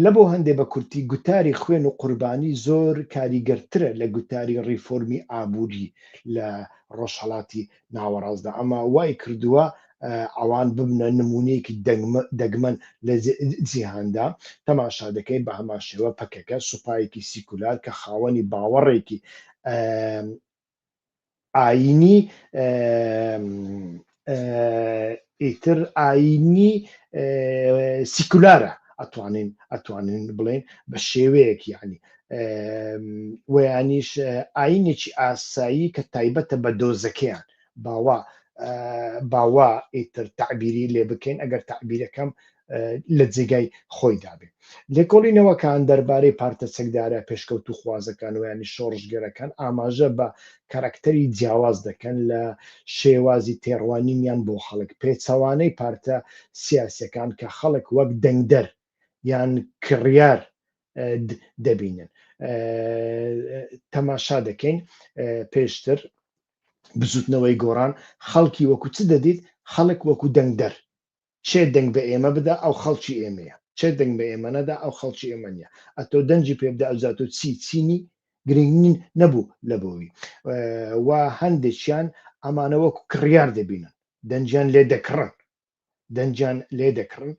[SPEAKER 1] لە بۆ هەندێ بە کورتی گوتاری خوێن و قوربانی زۆر کاریگەرترە لە گوتاری ڕیفۆرمی ئابووری لە ڕۆژهەڵاتی ناوەڕاستدا ئەمە وای کردووە ئەوان ببنە نمونەیەکی دەگمەن لە جیهاندا تەماشا دەکەین بە هەماشێوە پەکەکە سوپایەکی سیکولار کە خاوەنی باوەڕێکی ئاینی ئیتر ئاینی سیکولارە ئەتوانین بڵێن بە شێوەیەک یعنی ویانیش ئاینێکی ئاسایی کە تایبەتە بە دۆزەکەیان باوا ئیتر تعبیری لێ بکەین ئەگەر تعبیرەکەم لە جێگای خۆی دابێت لێکۆڵینەوەکان دەربارەی پارتە چەکدارە پێشکەوت و خوازەکان ویانی شۆڕژگەرەکان ئاماژە بە کارکتەری جیاواز دەکەن لە شێوازی تێڕوانینیان بۆ خەڵک پێچەوانەی پارتە سیاسەکان کە خەڵک وەک دەنگدەر یان کڕیار دەبینن تەماشا دەکەین پێشتر بزوتنەوەی گۆڕان خەڵکی وەکو چ دەدیت خەڵک وەکو دەنگدەر چێ دەنگ بە ئێمە بدە ئەو خەڵکی ئێمەیە چێ دەنگ بە ئێمە نەدا ئەو خەڵکی ئێمە نیە ئەتۆ دەنجی پێبدا ئەوزات و چینی گرنگین نەبوو لە بۆوی و هەندێکیان ئەمانە وەکو کڕیار دەبینن دەنجیان لێ دەکڕن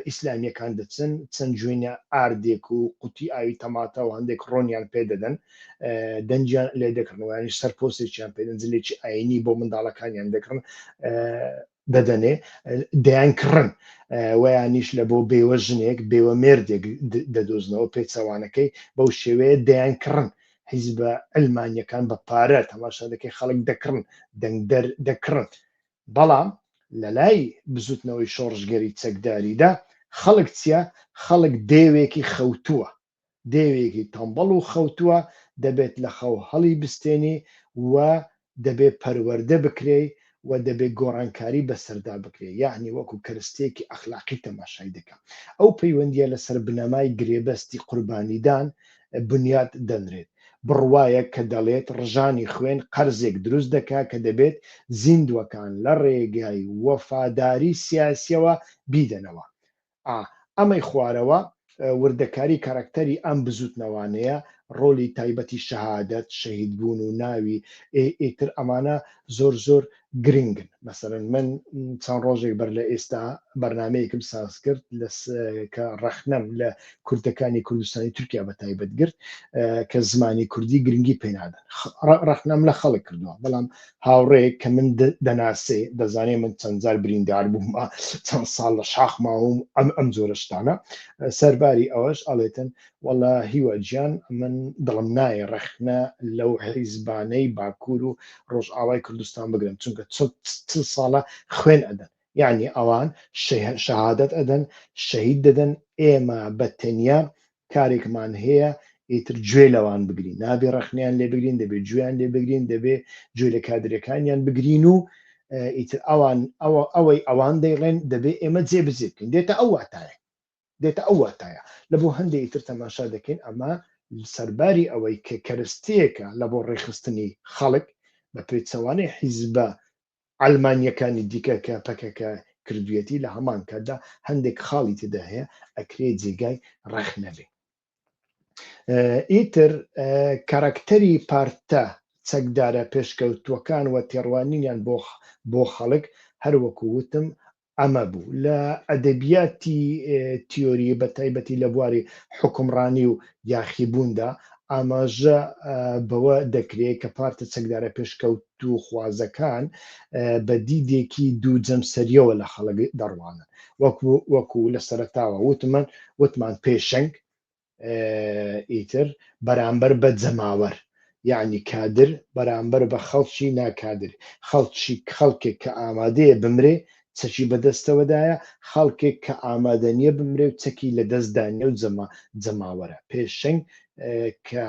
[SPEAKER 1] ئیسلامیەکان دەچن چەند جوێنە ئاردێک و قوتی ئاوی تەماتە و هەندێک ڕۆنیان پێ دەدەن دەنجیان لێ دەکردنەوەیانی سەرپۆستێکیان پێدەن جلێکی ئاینی بۆ منداڵەکانیان دەکڕن دەدەنێ دەیان کڕن ویانیش لە بۆ بێوە ژنێک بێوە مێردێک دەدۆزنەوە پێچەوانەکەی بەو شێوەیە دەیان کڕن حیزبە ئەلمانیەکان بە پارە تەماشا دەکەی خەڵک دەکڕن دەنگدەر دەکڕن بەڵام لە لای بزوتنەوەی شۆڕژگەری چەکداریدا خەڵک چییە خەڵک دێوێکی خەوتووە دێوێکی تەمبەڵ و خەوتووە دەبێت لە خەو هەڵی بستێنی و دەبێت پەروەردە بکرێ و دەبێت گۆڕانکاری بەسەردا بکرێ یعنی وەکو کەرستێکی ئەخلاقی تەماشای دەکەم ئەو پەیوەندیە لەسەر بنەمای گرێبەستی قوربانیدان بنیاد دەنرێت بڕواایە کە دەڵێت ڕژانی خوێن قەرزێک دروست دەکا کە دەبێت زیندوەکان لە ڕێگای وەفاداری سیاسیەوە بیدەنەوە ئەمەی خوارەوە وردەکاری کارکتەری ئەم بزوتنەوانەیە ڕۆلی تایبەتی شەهادەت شەهید بوون و ناوی ئیتر ئەمانە زۆر گرنگن مەسەرەن من چەند ڕۆژێک بەر لە ئێستا بەرنمەیەکم ساز کرد کە ڕەخنەم لە کوردەکانی کوردستانی تورکیا بە تایبەت گرت کە زمانی کوردی گرنگی پێنادەن ڕەخنەم لە خەڵک کردووە بەڵام هاوڕێک کە من دەناسێ دەزانێ من چەند جار بریندار بوومە چەند ساڵ لە شاخماوم ئەم جۆرە شتانە سەرباری ئەوەش ئەڵێتن وەڵا هیوە گیان من دڵم نایە ڕەخنە لەو حیزبانەی باکوور و ڕۆژئاوای کوردستان بگرن چونکە چل ساڵە خوێن ئەدەن یعنی ئەوان شەهادەت ئەدەن شەهید دەدەن ئێمە بە تەنیا کارێکمان هەیە ئیتر گوێ لەوان بگرین نابێ ڕەخنیان لێ بگرین دەبێت گوێیان لێ بگرین دەبێت گوێ لە کادرەکانیان بگرین و ئیتر ئەوەی ئەوان دەیڵێن دەبێت ئێمە جێبەجێ بکەین دێتە ئەو واتایە لە بۆ هەندێک ئیتر تەماشا دەکەین ئەمە سەرباری ئەوەی کە کەرستەیەکە لە بۆ ڕێخستنی خەڵک بە پێچەوانەی حیزبە ئەلمانیەکانی دیکە کە پەکەکە کردوێتی لە هەمان کاتدا هەندێک خاڵی تێدا هەیە ئەکرێ جێگای ڕەخنەبێ ئیتر کارکتەری پارتە چەکدارە پێشکەوتووەکان و تێڕوانینیان بۆ خەڵک هەروەکو وتم ئەمە بوو لە ئەدەبیاتی تیۆری بە تایبەتی لە بواری حکومڕانی و یاخیبووندا ئاماژە بەوە دەکرێت کە پارتە چەکدارە پێشکەوت و خوازەکان بە دیدێکی دوو جەمسەریەوە لە خەڵک دەڕوانن وەکو لە سەرەتاوە وتمان پێشەنگ ئیتر بەرامبەر بە جەماوەر یعنی کادر بەرامبەر بە خەڵکی ناکادر خەڵکێک کە ئامادەیە بمرێ چەکی بەدەستەوەدایە خەڵکێک کە ئامادە نییە بمرێ و چەکی لە دەستدانیە و جەماوەرە پێشەنگ کە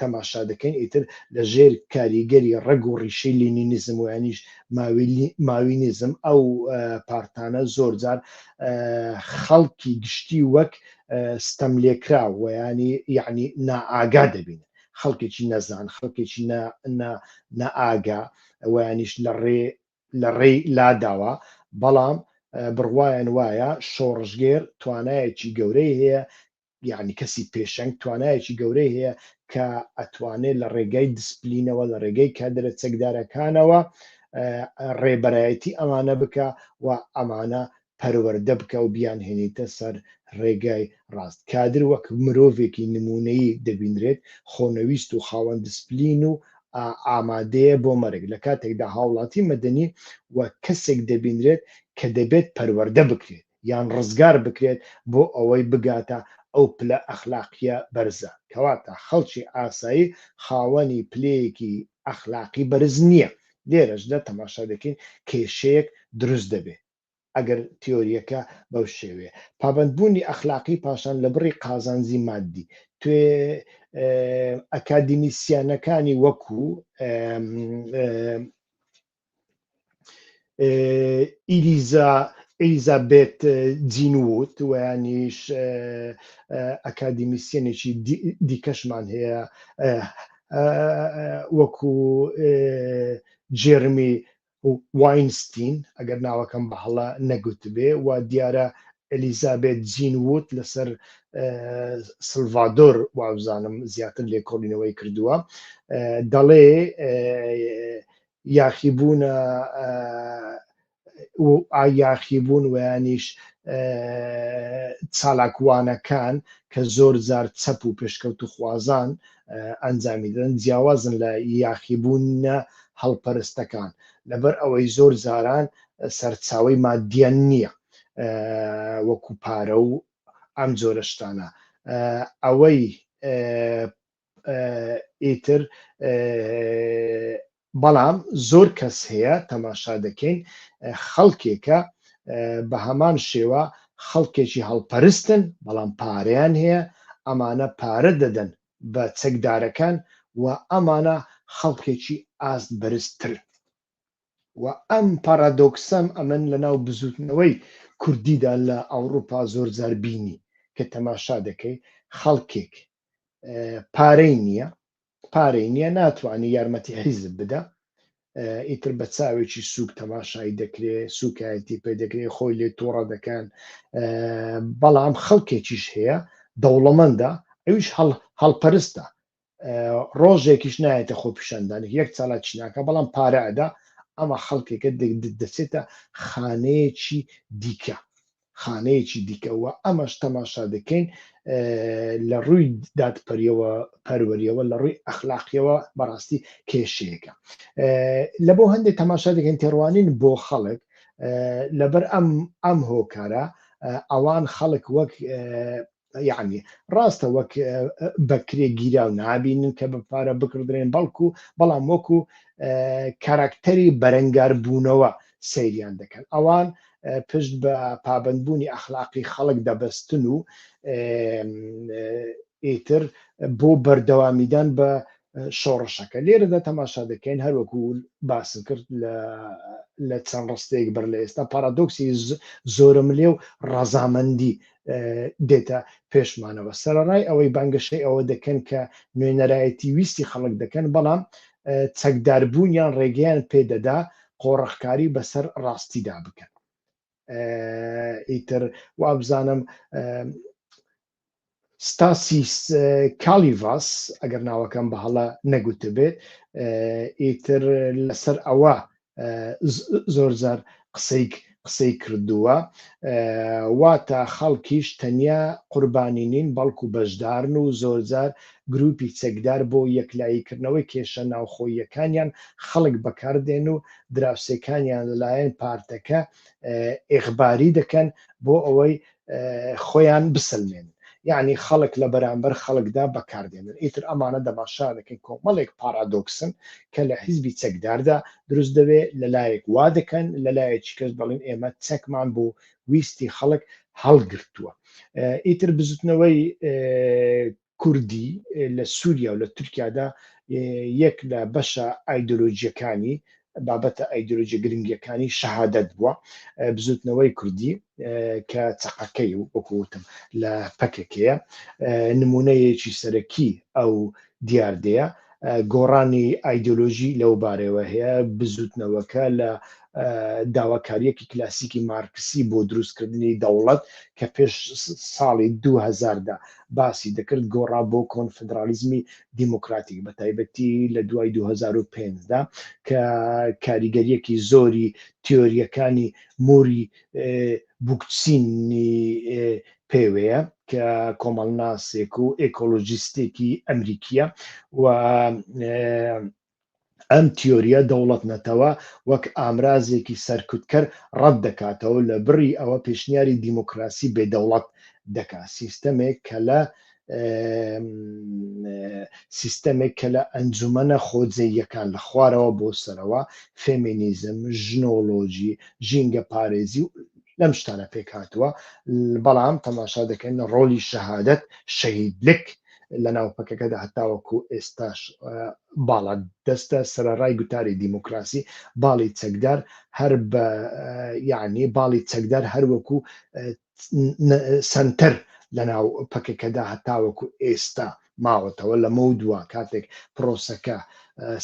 [SPEAKER 1] تەماشا دەکەین ئیتر لە ژێر کاریگەری ڕەگ و ڕیشەی لینینیزم و یانیش ماوینیزم ئەو پارتانە زۆر جار خەڵکی گشتی وەک ستەم لێکرا و یعنی نائاگا دەبین خەڵکێکی نەزان خەڵکێکی نائاگا ویانیش لە ڕێی لاداوە بەڵام بڕوایان وایە شۆڕژگێر توانایەکی گەورەی هەیە یعنی کەسی پێشەنگ توانایەکی گەورەی هەیە کە ئەتوانێت لە ڕێگای دیسپلینەوە لە ڕێگەی کادرە چەکدارەکانەوە ڕێبەرایەتی ئەمانە بکە و ئەمانە پەروەردە بکە و بیان هێنیتە سەر ڕێگای ڕاست کادر وەک مرۆڤێکی نمونەیی دەبینرێت خۆنەویست و خاوەن دیسپلین و ئامادەیە بۆ مەرگ لە کاتێکدا هاوڵاتی مەدەنی و کەسێک دەبینرێت کە دەبێت پەروەردە بکرێت یان ڕزگار بکرێت بۆ ئەوەی بگاتە ئەو پلە ئەخلاقیە بەرزە کەواتە خەڵکی ئاسایی خاوەنی پلەیەکی ئەخلاقی بەرز نییە لێرەشدا تەماشا دەکەین کێشەیەک دروست دەبێت ئەگەر تیۆریەکە بەو شێوێ پابندبوونی ئەخلاقی پاشان لە بڕی قازانجی مادی توێ ئەکادیمیسیانەکانی وەکو ئیلیزابێت جینووت ویانیش ئەکادیمیسیەنێکی دیکەشمان هەیە وەکو جێرمی واینستین ئەگەر ناوەکەم بە هەڵە نەگوتبێ و دیارە ئەلیزابێت جینووت لەسەر سلڤادۆر وابزانم زیاتر لێکۆڵینەوەی کردووە دەڵێ یاخیبوون ویانیش چالاکوانەکان کە زۆر جار چەپ و پێشکەوت و خوازان ئەنجامی دەدەن جیاوازن لە یاخیبوونە هەڵپەرستەکان لەبەر ئەوەی زۆر جاران سەرچاوی مادیان نییە وەکو پارە و ئەم جۆرە شتانە ئەوەی ئیتر بەڵام زۆر کەس هەیە تەماشا دەکەین خەڵکێکە بە هەمان شێوە خەڵکێکی هەڵپەرستن بەڵام پارەیان هەیە ئەمانە پارە دەدەن بە چەکدارەکان و ئەمانە خەڵکێکی ئاست بەرزتر و ئەم پارادۆکسەم ئەمن لەناو بزوتنەوەی کوردیدا لە ئەوروپا زۆر جار بینی کە تەماشا دەکەی خەڵکێک پارەی نییە ناتوانانی یارمەتی حیزب بدە ئیتر بە چاوێکی سووک تەماشایی دەکرێت سوکایەتی پێ دەکرێت خۆی لێ تۆڕە دەکەن بەڵام خەڵکێکیش هەیە دەوڵەمەندە ئەویش هەڵپەرستە ڕۆژێکیش نایەتە خۆ پیشاندان یەک چالاکی ناکە بەڵام پارە ئەدا ئەمە خەڵکێکە دەچێتە خانەیەکی دیکەوە ئەمەش تەماشا دەکەین لە ڕووی پەروەریەوە لە ڕووی ئەخلاقیەوە بەڕاستی کێشەیەەکە لە بۆ هەندێک تەماشا دەکەین تێڕوانین بۆ خەڵک لەبەر ئەم هۆکارە ئەوان خەڵک وەک یعنی ڕاستە وەک بەکرێ گیرا و نابینن کە بە پارە بکردرێن بەڵکو بەڵام وەکو کاراکتەری بەرەنگار بوونەوە سەیریان دەکەن ئەوان پشت بە پابندبوونی ئەخلاقی خەڵک دەبەستن و ئیتر بۆ بەردەوامیدان بە شۆڕشەکە لێرەدا تەماشا دەکەین هەروەکو باسم کرد لە چەند ڕستەیەک بەر لە ئێستا پارادۆکسی زۆرم لێ و ڕەزامەندی دێتە پێشمانەوە سەرڕای ئەوەی بانگەشەی ئەوە دەکەن کە نوێنەرایەتی ویستی خەڵک دەکەن بەڵام چەکداربوونیان ڕێگەیان پێدەدا قۆڕەخکاری بەسەر ڕاستیدا بکەن ئیتر وابزانم ستاسی کالیڤاس ئەگەر ناوەکەم بە هەڵە نەگوتە بێت ئیتر لەسەر ئەوە زۆر زار قسەی کردووە واتە خەڵکیش تەنیا قوربانینین بەڵکو بەشدارن و زۆرجار گروپی چەکدار بۆ یەکلاییکردنەوەی کێشە ناوخۆییەکانیان خەڵک بەکاردێن و دراوسێکانیان لەلایەن پارتەکە ئێغباری دەکەن بۆ ئەوەی خۆیان بسلمێن یعنی خەڵک لە بەرامبەر خەڵکدا بەکاردێنن ئیتر ئەمانە دەباشا دەکەن کۆمەڵێک پارادۆکسن کە لە حیزبی چەکداردا دروست دەبێت لەلایەک وا دەکەن لەلایەکی کەس دەڵێن ئێمە چەکمان بۆ ویستی خەڵک هەڵگرتووە ئیتر بزوتنەوەی کوردی لە سووریا و لە تورکیادا یەک لە بەشە ئایدۆلۆژیەکانی بابەتە ئایدۆلۆژیە گرنگیەکانی شەهادەت بووە بزوتنەوەی کوردی کە چەقەکەی و وەکوتم لە پەکێکەیە نمونەیەکی سەرەکی ئەو دیاردەیە گۆڕانی ئایدۆلۆژی لەو بارەوە هەیە بزوتنەوەکە لە داواکاریەکی کلاسیکی مارکسی بۆ دروستکردنی دەوڵەت کە پێش ساڵی 2000دا باسی دەکرد گۆڕا بۆ کۆنفدرالیزمی دیموکراتیک بە تایبەتی لە دوای 2005دا کە کاریگەریەکی زۆری تیۆریەکانی موری بوکچینی پێوەیە کە کۆمەڵناسێک و ئێکۆلۆژیستێکی ئەمریکیە و ئەم تیۆریە دەوڵەت نەتەوە وەک ئامرازێکی سەرکوتکەر ڕەت دەکاتەوە لە بڕی ئەوە پێشنیاری دیموکراسی بێدەوڵەت دەکات سیستەمێک کە لە ئەنجومەنە خۆجێیەکان لە خوارەوە بۆ سەرەوە فێمینیزم ژنۆلۆژی ژینگە پارێزی و لەم شتانە پێک هاتووە بەڵام تەماشا دەکەن ڕۆلی شەهادەت شەهیدلک لە ناوپەکەکەدا هەتاوەکو ئێستاش باڵا دەستە سەرەڕای گوتاری دیموکراسی باڵی چەکدار هەر بە یعنی باڵی چەکدار هەروەکو سنتەر لە ناو پەکەکەدا هەتاوەکو ئێستا ماوەتەوە لە مەودووە کاتێک پرۆسەکە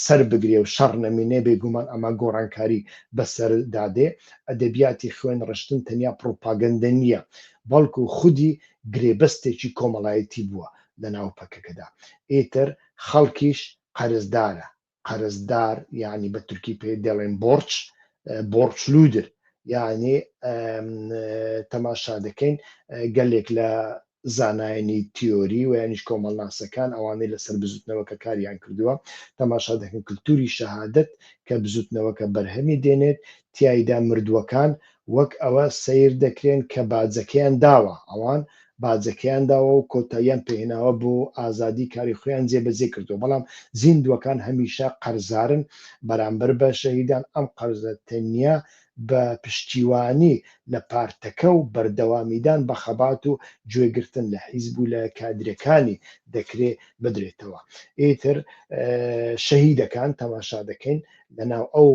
[SPEAKER 1] سەر بگرێ و شەڕ نەمینێ بێگومان ئەمە گۆڕانکاری بەسەر دادێ ئەدەبیاتی خوێن ڕشتن تەنیا پرۆپاگەندە نییە بەڵکو خودی گرێبەستێکی کۆمەڵایەتی بووە لە ناو پەکەکەدا ئیتر خەڵکیش قەرزدار یعنی بە تورکی پێ دەڵێن بۆرچ لودر یعنی تەماشا دەکەین گەلێک لە زانایانی تیۆری و یانیش کۆمەڵناسەکان ئەوانەی لەسەر بزوتنەوەکە کاریان کردووە تەماشا دەکەن کللتوری شەهادەت کە بزوتنەوەکە بەرهەمی دێنێت تیایدا مردووەکان وەک ئەوە سیر دەکرێن کە باجەکەیان داوە ئەوان باجەکەیان داوە و کۆتاییان پێهێناوە بۆ ئازادی کاری خۆیان جێبەجێ کردو بەڵام زیندوەکان هەمیشە قەرزارن بەرامبەر بە شەهیدان ئەم قەرزە تەنیا بە پشتیوانی لە پارتەکە و بەردەوامیدان بە خەبات و گوێگرتن لە حیزب و لە کادرەکانی دەکرێت بدرێتەوە ئیتر شەهیدەکان تەماشا دەکەین لەناو ئەو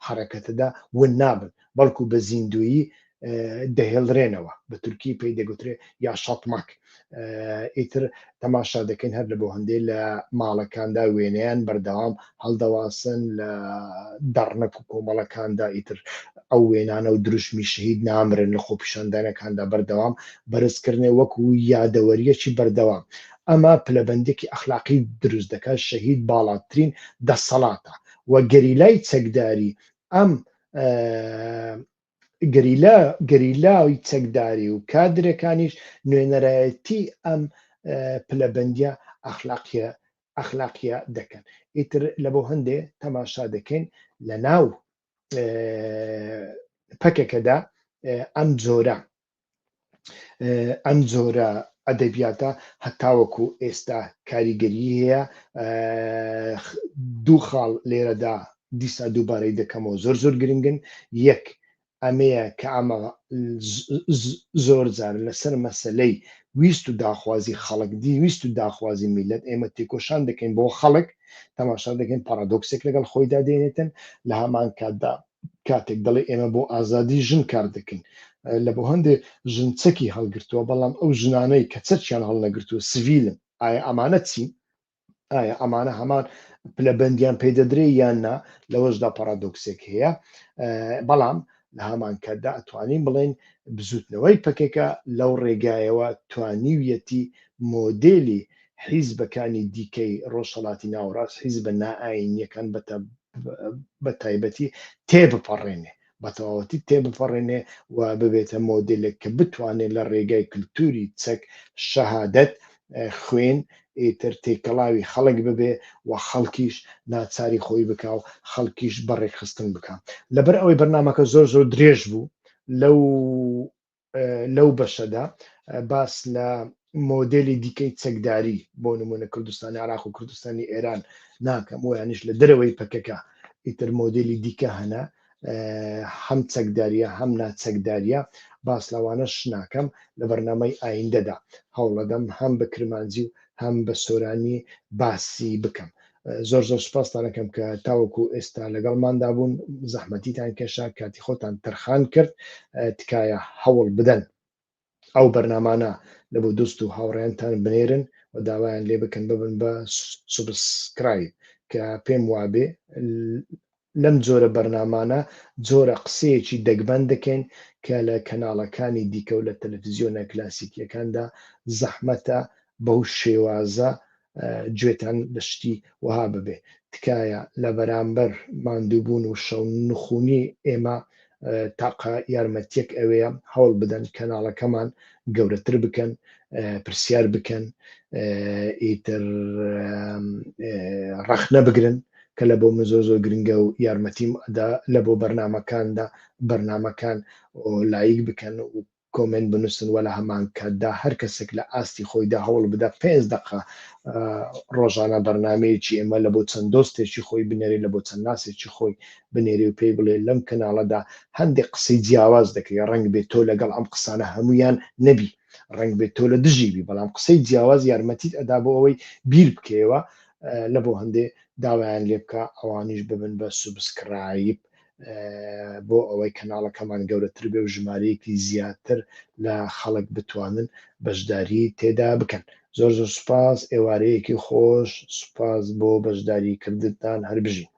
[SPEAKER 1] حرەکەتەدا ون نابن بەڵکو بە زیندویی دەهێڵرێنەوە بە تورکی پێی دەگوترێ یا شەتمەک ئیتر تەماشا دەکەین هەر لە بۆ هەندێک لە ماڵەکاندا وێنەیان بەردەوام هەڵدەواسن لە دەڕنەک و کۆمەڵەکاندا ئیتر ئەو وێنانە و دروشمی شەهید نامرن لە خۆپیشاندانەکاندا بەردەوام بەرزکردنێ وەکو یادەوەریەکی بەردەوام ئەمە پلەبەندێکی ئەخلاقی دروست دەکات شەهید باڵاترین دەسەڵاتە و گەریلای چەکداری ئەم گەریلاوی چەکداری و کادرەکانیش نوێنەرایەتی ئەم پلەبەندیە ئەخلاقیە دەکەن ئیتر لە بۆ هەندێ تەماشا دەکەین لە ناو پەکەکەدا ئەم جۆرە ئەدەبیاتە هەتاوەکو ئێستا کاریگەری هەیە دوو خاڵ لێرەدا دیسا دووبارەی دەکەمەوە زۆر گرنگن یەک ئەمەیە کە ئەمە زۆر جار لەسەر مەسەلەی ویست و داخوازی خەڵک ویست و داخوازی میلەت ئێمە تێکۆشان دەکەین بۆ خەڵک تەماشا دەکەین پارادۆکسێک لەگەڵ خۆیدا دێنێتن لە هەمان کاتدا کاتێک دەڵێ ئێمە بۆ ئازادی ژن کار دەکەین لە بۆ هەندێ ژن چەکی هەڵگرتووە بەڵام ئەو ژنانەی کە چەکیان هەڵنەگرتووە سڤیلن ئایا ئەمانە چین ئایا ئەمانە هەمان پلەبەندیان پێ دەدرێ یان نا لەوەشدا پارادۆکسێک هەیە بەڵام لە هەمان کاتدا ئەتوانین بڵێن بزوتنەوەی پەکێکە لەو ڕێگایەوە توانیویەتی مۆدێلی حیزبەکانی دیکەی ڕۆژهەڵاتی ناوەڕاست حیزبە نائینیەکان بە تایبەتی تێبپەڕێنێ بە تەواوەتی تێبپەڕێنێ و ببێتە مۆدلێک کە بتوانێت لە ڕێگای کللتوری چەک شەهادەت خوێن ئیتر تێکەڵاوی خەڵک ببێ و خەڵکیش ناچاری خۆی بکە و خەڵکیش بەڕێکخستن بکە لەبەر ئەوەی بەرنامەکە زۆر درێژ بوو لەو بەشەدا باس لە مۆدلی دیکەی چەکداری بۆ نمونە کوردستانی عراق و کوردستانی ئێران ناکەم و یانیش لە دەرەوەی پەکەکە ئیتر مۆدلی دیکە هەنا هەم چەکداریە هەم ناچەکداریە باس لەوانەش ناکەم لە بەرنامەی ئایندەدا هەوڵەدەم هەم بە کرمانجی و هەم بە سۆرانی باسی بکەم زۆر سوپاستان دەکەم کە تاوەکو ئێستا لەگەڵماندا بوون زەحمەتیتان کێشا کاتی خۆتان تەرخان کرد تکایە هەوڵ بدەن ئەو بەرنامانە لە بۆ دۆست و هاوڕێیانتان بنێرن و داوایان لێ بکەن ببن بە سوبسکرایب کە پێم وابێ لەم جۆرە بەرنامانە جۆرە قسەیەکی دەگبەن دەکەین کە لە کەناڵەکانی دیکە و لە تەلەڤیزیۆنە کلاسیکیەکاندا زەحمەتە بەو شێوازە گوێتان لەشتی وها ببێ تکایە لە بەرامبەر ماندووبوون و شەو نخوونی ئێمە تاقا یارمەتیەک ئەوەیە هەوڵ بدەن کەناڵەکەمان گەورەتر بکەن پرسیار بکەن ئیتر ڕەخنە بگرن کە لە بۆ زۆر گرنگە و یارمەتیم لە بۆ بەرنامەکان لایک بکەن و کۆمنت بنووسن وە لە هەمان کاتدا هەر کەسێک لە ئاستی خۆیدا هەوڵ بدە 5 دقه ڕۆژانە بەرنامەیەکی ئێمە لە بۆ چەند دۆستێکی خۆی بنێری لە بۆ چەند ناسێکی خۆی بنێری و پێی بڵێ لەم کەناڵەدا هەندێک قسەی جیاواز دەکەی ڕەنگ بێت تۆ لەگەڵ ئەم قسانە هەمویان نەبی ڕنگ بێت تۆ لە دژیبی بەڵام قسەی جیاواز یارمەتیت ئەدا بۆ ئەوەی بیر بکەوە لە بۆ هەندێ داوایان لێ بکە ئەوانیش ببن بە سوبسکرایب بۆ ئەوەی کەناڵەکەمان گەورەتر بێ و ژمارەیەکی زیاتر لە خەڵک بتوانن بەشداری تێدا بکەن زۆر سوپاس ئێوارەیەکی خۆش سوپاس بۆ بەشداری کردتان هەر بژین